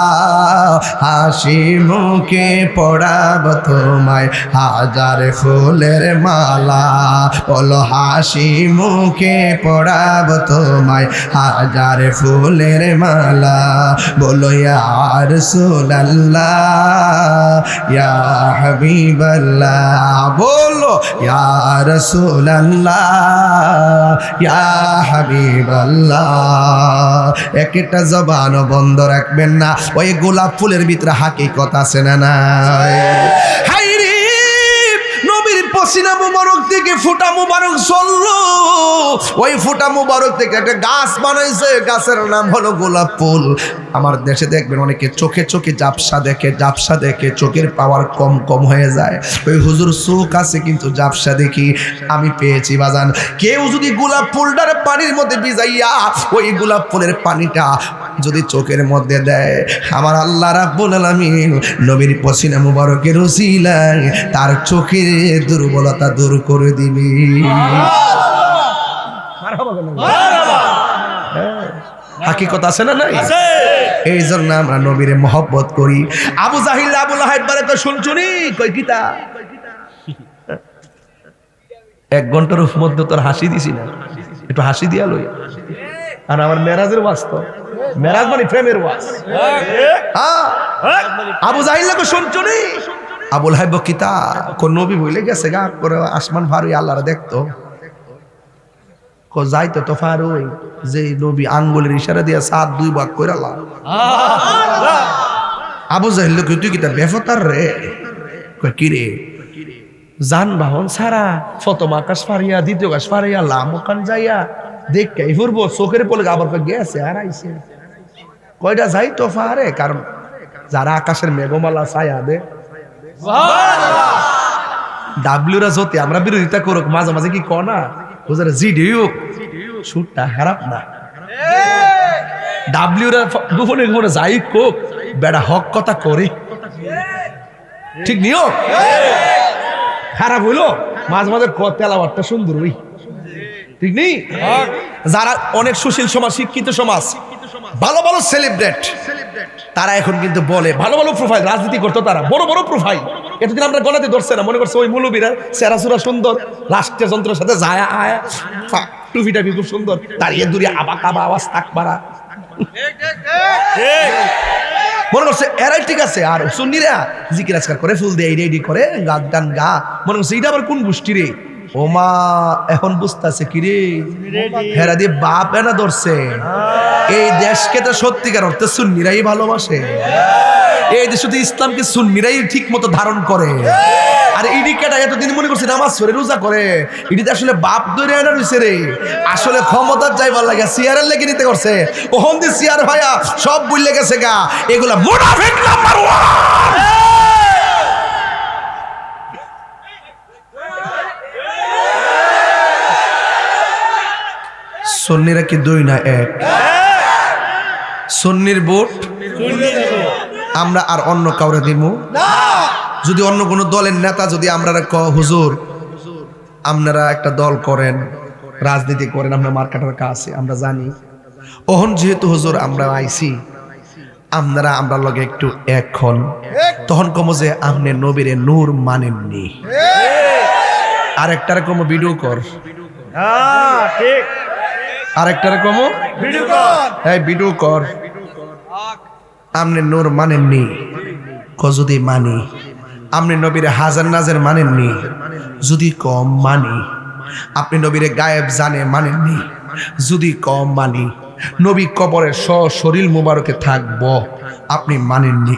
হাসি মুখে পড়াব তোমায় হাজার ফুলের মালা বলো হাসি মুখে পড়াব তোমায় হাজার ফুলের মালা বলো ইয়া রাসূলুল্লাহ ইয়া হাবিবাল্লাহ বলো ইয়া রাসূলুল্লাহ ইয়া হাবিবাল্লাহ একটা জবান বন্ধ রাখবেন না ওই গোলাপ ফুলের ভিতরে হাকিকত আছে না নাই হায়রে নবীর পসিনা মুবারক থেকে ফুটা মুবারক চললো ওই ফুটা মুবারক থেকে একটা গাছ বানাইছে গাছের নাম হলো গোলাপ ফুল আমার দেশে দেখবেন অনেকে চোখে চোখে জাপসা দেখে চোখের পাওয়ার কম হয়ে যায় ওই হুজুর চোখ আছে কিন্তু জাপসা দেখি আমি পেয়েছি বাজান কেউ যদি গোলাপ ফুলটার পানির মধ্যে ভিজাইয়া ওই গোলাপ ফুলের পানিটা যদি চোখের মধ্যে দেয় আমার আল্লাহ রাব্বুল আলামিন নবীর পসিনা মুবারকের উসিলায় তার চোখের দুর্বলতা দূর করে দিবে হাকিকত আছে না নাই এই জন্য আমরা নবীরে মহব্বত করি আবু জাহিল আবু লাহাব বারে তো শুনছুনি কই কিতা 1 ঘন্টার মধ্যে তোর হাসি দিছি না একটু হাসি দিয়া লই আর আমার মেরাজের ওয়াজ তো মেরাজ মানে প্রেমের ওয়াজ আবু জাহিল কো শুনছুনি আবু লাহাব কিতা কোন নবী বলে গেছে গা করে আসমান ভারী আল্লাহর দেখতো কো যাইতো তো ফারুই যে নবী আঙ্গুলের ইশারা দিয়া 2 ভাগ কইরালা আবু জাহিল কই তুই কিতা বেফতার রে কই কি রে যানবাহন সারা প্রথম আকাশ ফারিয়া দ্বিতীয় আকাশ ফারিয়া লামকান যাইয়া দেখে ফুরবো চোখের পলে আবার কই গেছে আর আইছে কয়টা যাইতো ফারে কারণ যারা আকাশের মেঘমালা ছায়া দে সুবহানাল্লাহ ডাব্লিউরা যতে আমরা বিরোধিতা করুক মাঝে মাঝে কি কনা বুঝারে জিডিও শুটটা খারাপ না ডাব্লিউরা গোপনে গোপনে যাই কোক বেড়া হক কথা করে ঠিক নিও খারাপ হইলো মাঝে মাঝে তেলাওয়াতটা সুন্দর হই ঠিক নেই যারা অনেক সুশীল সমাজ শিক্ষিত সমাজ ভালো ভালো সেলিব্রেট তারা এখন কিন্তু বলে ভালো ভালো প্রোফাইল রাজনীতি করতো তারা বড় বড় প্রোফাইল এতদিন আমরা গলাতে ধরছে না মনে করছে ওই মৌলবীরা চেহারা সুন্দর রাষ্ট্রীয় যন্ত্রের সাথে যায় আয় টুপিটা খুব সুন্দর দাঁড়িয়ে দূরিয়ে আবাক আওয়াজ থাক বাড়া মনে করছে এরাই ঠিক আছে আর সুন্নিরা জিকির আজকার করে ফুল দিয়ে রেডি করে গান গান গা মনে করছে এটা আবার কোন গোষ্ঠী রে ও মা এখন বুঝতেছে কি রে হেরা দিয়ে বাপ এনা ধরছে এই দেশকে তো সত্যিকার অর্থে সুন্নিরাই ভালোবাসে এই দেশে তো ইসলামকে সুন্নিরাই ঠিক মতো ধারণ করে আর ইডিকেটা এতদিন মনে করছে নামাজ পড়ে রোজা করে ইডিতে আসলে বাপ ধরে আনা রইছে রে আসলে ক্ষমতার যাইবার লাগে সিয়ারের লেগে নিতে করছে ওহন দি সিয়ার ভাইয়া সব বুঝলে গেছে গা এগুলা মুনাফিক নাম্বার 1 সুন্নিরা কি 2 না 1 সুন্নির ভোট আমরা আর অন্য কাউরে দিব না যদি অন্য কোনো দলের নেতা যদি আমরা হুজুর আপনারা একটা দল করেন রাজনীতি করেন আমরা মার্কেটের কাছে আমরা জানি ওহন যেহেতু হুজুর আমরা আইছি আপনারা আমরা লগে একটু এখন তখন কমো যে আপনি নবীরে নূর মানেননি আরেকটার কমো ভিডিও কর ঠিক আরেকটার কমো ভিডিও কর এই ভিডিও কর আপনি নূর মানেননি যদি মানি আপনি নবীরে হাজার নাজের মানেননি যদি কম মানি আপনি নবীরে গায়েব জানে মানেননি যদি কম মানি নবী কবরে শরীর মুবারকে থাকবো আপনি মানেননি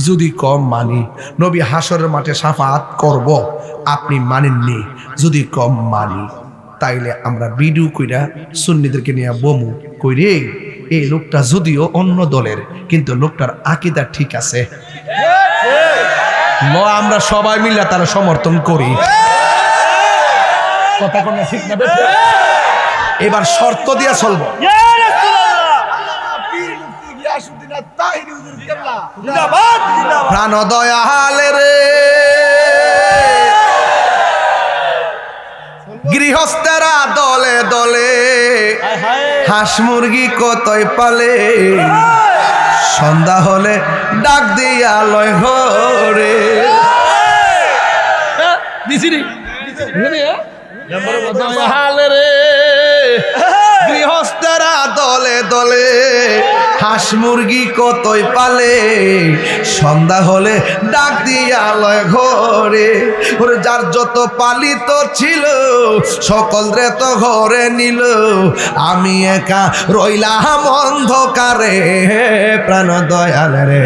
যদি কম মানি নবী হাসরের মাঠে শাফাআত করব আপনি মানেননি যদি কম মানি তাইলে আমরা ভিডিও কইরা সুন্নিদেরকে নিয়ে বমু কইরে এই লোকটা যদিও অন্য দলের কিন্তু লোকটার আকীদা ঠিক আছে আমরা সবাই মিলে তারা সমর্থন করি কথা কোন ঠিক না এবার শর্ত দিয়া চলবো প্রাণ দয়াল রে গৃহস্থেরা দলে দলে হাঁস মুরগি কতই পালে সন্ধ্যা হলে ডাক দিয়া লয় ঘরে গৃহস্থেরা দলে দলে হাঁস মুরগি কতই পালে সন্ধ্যা হলে ডাক দিয়া লয় ঘরে ওরে যার যত পালিত ছিল সকল রে তো ঘরে নিল আমি একা রইলাম অন্ধকারে প্রাণ দয়াল রে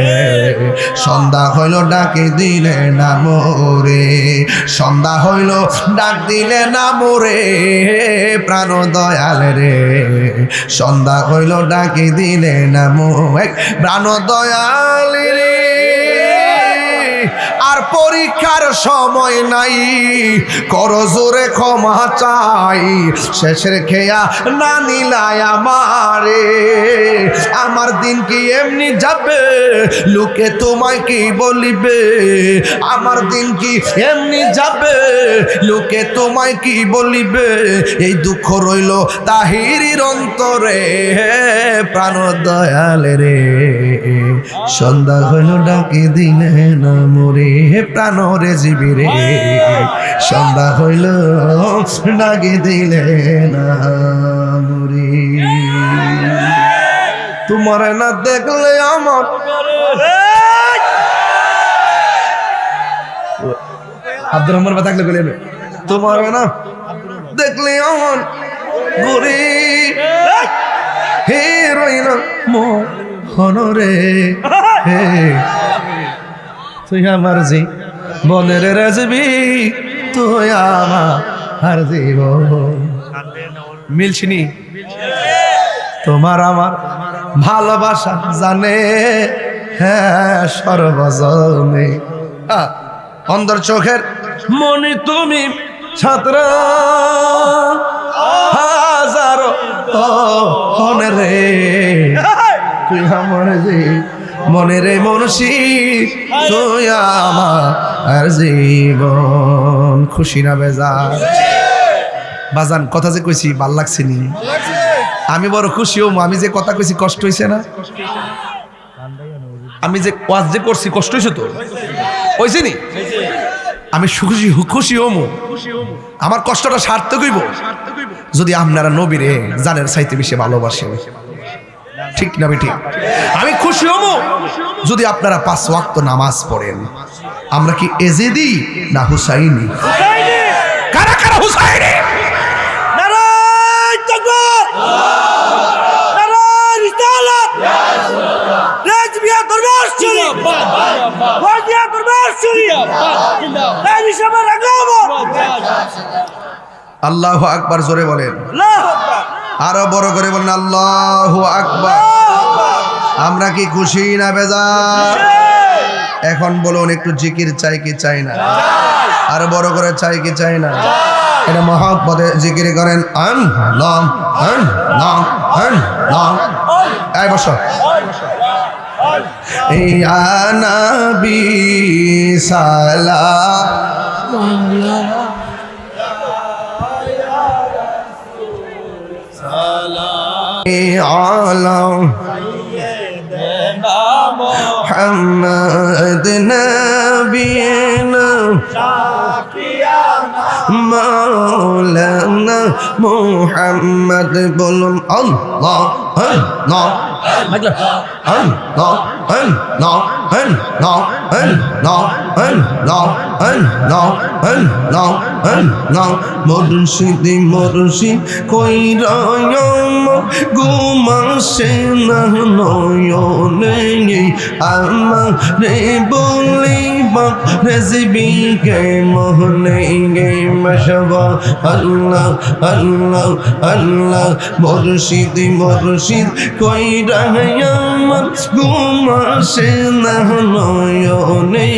সন্ধ্যা হইল ডাকে দিলে না মোরে সন্ধ্যা হইল ডাক দিলে না মোরে প্রাণ দয়াল রে সন্ধ্যা হইল ডাকে দিলে না প্রাণ দয়াল রে আর পরীক্ষার সময় নাই করো জোরে ক্ষমা চাই শেষের খেয়া না নিলাই আমারে আমার দিন কি এমনি যাবে লোকে তোমায় কি বলিবে আমার দিন কি এমনি যাবে লোকে তোমায় কি বলিবে এই দুঃখ রইল তাহিরির অন্তরে প্রাণ দয়াল রে সন্ধ্যা হইল ডাকি দিলে না মোরে প্রাণ রে জীবী রে সন্ধ্যা হইল ডাকি দিলে না মোরে তোমার না দেখলে আমার আব্দুর রহমান থাকলে বলে তোমার না দেখলে আমার গোরে হে রইল মনরে হে তুই আমার জি বনের রাজবি তুই আমার জীবন মিলছিনি তোমার আমার ভালোবাসা জানে হ্যাঁ সর্বজনে অন্তর চোখের মনে তুমি ছাত্র হাজারো হনে রে তুই আমার যে মনে রে মনসি তুই আমার জীবন খুশি না বেজার বাজান কথা যে কইছি ভাল লাগছে নি আমি বড় খুশি হম আমি যে কথা কইছি কষ্ট হইছে না আমি যে ওয়াজ যে করছি কষ্ট হইছে তো হইছে নি আমি খুশি খুশি হম আমার কষ্টটা সার্থক হইব যদি আপনারা নবীরে জানের চাইতে বেশি ভালোবাসেন ঠিক না বেটি আমি খুশি হব যদি আপনারা 5 ওয়াক্ত নামাজ পড়েন আমরা কি এজেদি না হুসাইনি কারা কারা হুসাইনি নারায়ে তাকবীর নারায়ে রিসালাত রাজবিয়া দরবার শরীফ ওয়াজিয়া দরবার শরীফ এই সবার আগমন আল্লাহু আকবার জোরে বলেন আল্লাহু আকবার আরো বড় করে বলেন আল্লাহু আকবার আমরা কি খুশি না বেজার এখন বলুন একটু জিকির চাই কি চাই না আরো বড় করে চাই কি চাই না এটা মহব্বতে জিকির করেন আল্লাহ আল্লাহ আল্লাহ এই বসো ইয়া নবী সালাম আলাম محمد نبينا مولانا محمد بولن الله الله الله الله মুর্শিদি মুর্শিদ কই রয়ম ঘুমাসে না নয়নে আমার রে বলিবা রেজবি কে মোহনে গে মশবা আল্লাহ আল্লাহ আল্লাহ মুর্শিদি মুর্শিদ কই রয়ম আমার ঘুম আসে না নয়নে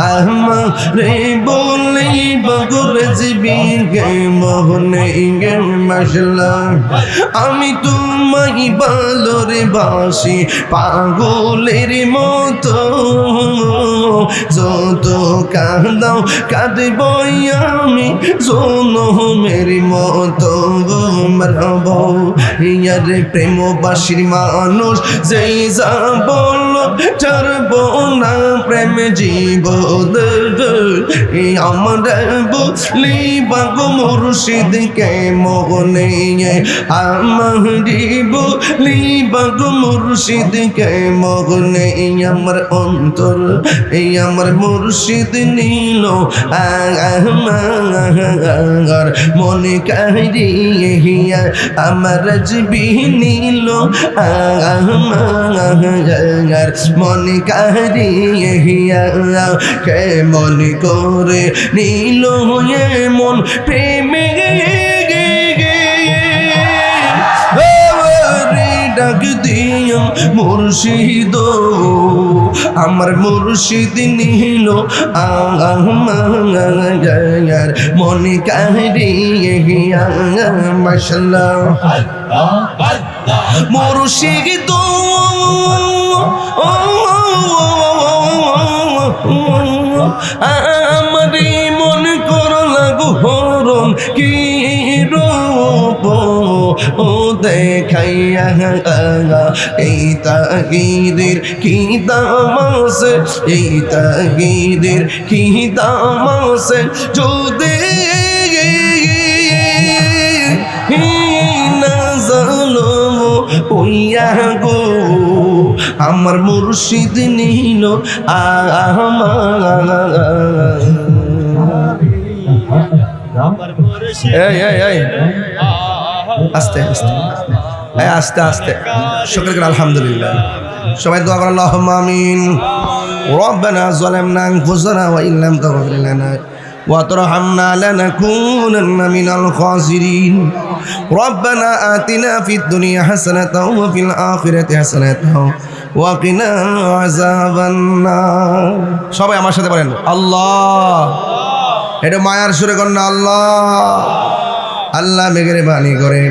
আমারে বলি বগরে জীবী গে মোহনে গে মশলা আমি তোমায় ভালোরে বাসি পাগলের মতো যত কাঁদাও কাঁদব আমি জনমের মতো মারব ইয়ারে প্রেমবাসীর মানুষ যেই যা বলল ছাড়ব না প্রেম জীবন আমরা বলি বাগ মুর্শিদকে মনে আমারি বলি বাগ মুর্শিদকে মনে আমার অন্তর এই আমার মুর্শিদ নীল আমার মনে কাহিয়া আমার জীবী নীল আমার মনে কাহিয়া কে মনে করে নীল মন প্রেমে ডাক দিও মুর্শিদ আমার মুর্শিদ নীল আমার মনে কাহিয়া মাশাআল্লাহ মুর্শিদ আমারে মন কর লাগু হরণ কি রূপ ও দেখাইয়া এই তাগিদের কি দাম আছে এই তাগিদের কি দাম আছে যদি না জানো ওইয়া গো আমার মুর্শিদ নীল আস্তে আস্তে আস্তে আস্তে শুকর করে আলহামদুলিল্লাহ সবাই দোয়া করেন আল্লাহুম্মা আমিন রব্বানা যালামনা আনফুসানা ওয়া ইল্লাম তাগফির লানা وترحمنا لنكونن من الخاسرين ربنا آتنا في الدنيا حسنة وفي الآخرة حسنة وقنا عذاب النار সবাই আমার সাথে বলেন আল্লাহ এটা মায়ার সুরে করেন আল্লাহ আল্লাহ মেহেরবানি করে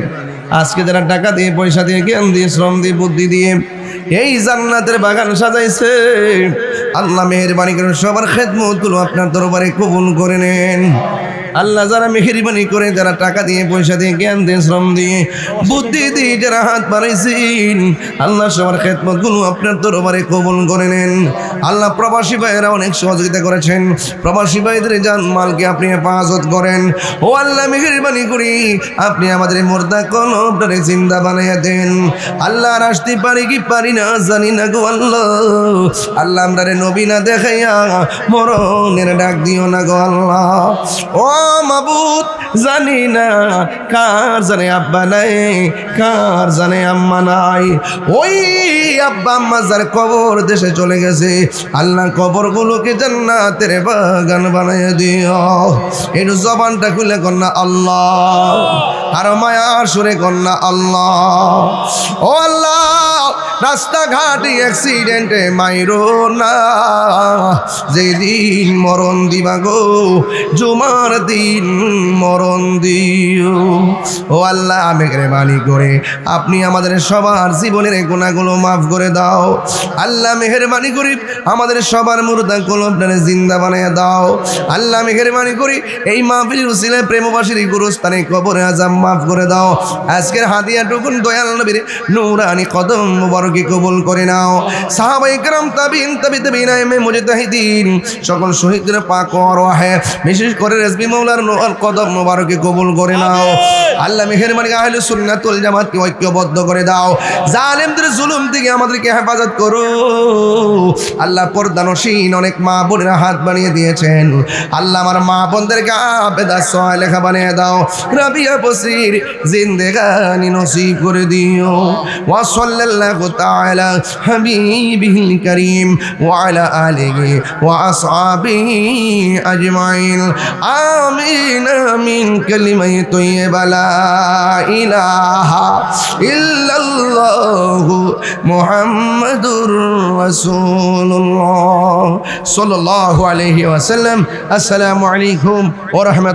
আজকে যারা টাকা দিয়ে পয়সা দিয়ে জ্ঞান দিয়ে শ্রম দিয়ে বুদ্ধি দিয়ে এই জান্নাতের বাগান সাজাইছে আল্লাহ মেহেরবানি করে সবার খেদমতগুলো আপনার দরবারে কবুল করে নেন আল্লাহ যারা মেহেরবানি করে যারা টাকা দিয়ে পয়সা দিয়ে জ্ঞান দিয়ে শ্রম দিয়ে বুদ্ধি দিয়ে যারা হাত বাড়াইছেন আল্লাহ সবার খেদমতগুলো আপনার দরবারে কবুল করে নেন আল্লাহ প্রবাসী ভাইয়েরা অনেক সহযোগিতা করেছেন প্রবাসী ভাইদের জান মালকে আপনি হেফাজত করেন ও আল্লাহ মেহেরবানি করি আপনি আমাদের মুর্দা কলবটারে জিন্দা বানাইয়া দেন আল্লাহ আর আসতে পারি কি পারি না জানি না গো আল্লাহ আল্লাহ আমরা রে নবী না দেখাইয়া মরণের ডাক দিও না গো আল্লাহ ও মাবুদ জানি না কার জানে আব্বা নাই কার জানে আম্মা নাই ওই আব্বা আম্মা যার কবর দেশে চলে গেছে আল্লাহ কবরগুলোকে জান্নাতের বাগান বানাইয়া দিও একটু জবানটা খুলে কন্যা আল্লাহ আর মায়ার সুরে কন্যা আল্লাহ ও আল্লাহ রাস্তাঘাটে অ্যাক্সিডেন্টে মাইরো না যেদিন মরণ দিবা গো জুমার দিন মরণ দিও ও আল্লাহ মেহেরবানি করে আপনি আমাদের সবার জীবনের গুনাহগুলো মাফ করে দাও আল্লাহ মেহেরবানি করে আমাদের সবার মুর্দা কলবটারে জিন্দা বানাইয়া দাও আল্লাহ মেহেরবানি করে এই মাহফিলের উসিলায় প্রেমবাসীর গুরুস্থানে কবরে আযাব মাফ করে দাও আজকের হাদিয়াটুকুন দয়াল নবীর নূরানি কদম মুবারকে কবুল করে নাও সাহাবায়ে কেরাম তাবিঈন তাবিঈন মুজতাহিদিন সকল শহীদদের পাক ও রহে বিশেষ করে রেজবি মাওলার নূর কদম মুবারকে কবুল করে নাও আল্লাহ মেহেরবানি আহলে সুন্নাত ওয়াল জামাতকে ঐক্যবদ্ধ করে দাও জালেমদের জুলুম থেকে আমাদেরকে হেফাজত করো আল্লাহ পর্দানশীন অনেক মা বোনেরা হাত বানিয়ে দিয়েছেন আল্লাহ আমার মা বোনদেরকে আবেদা সালেহা বানিয়ে দাও রাবিয়া বসির জিন্দেগানি নসিব করে দিও ওয়া সাল্লাল্লাহু تعالى حبيبه الكريم وعلى آله وأصحابه أجمعين آمين آمين كلمة طيبة لا إله إلا الله محمد رسول الله صلى الله عليه وسلم السلام عليكم ورحمة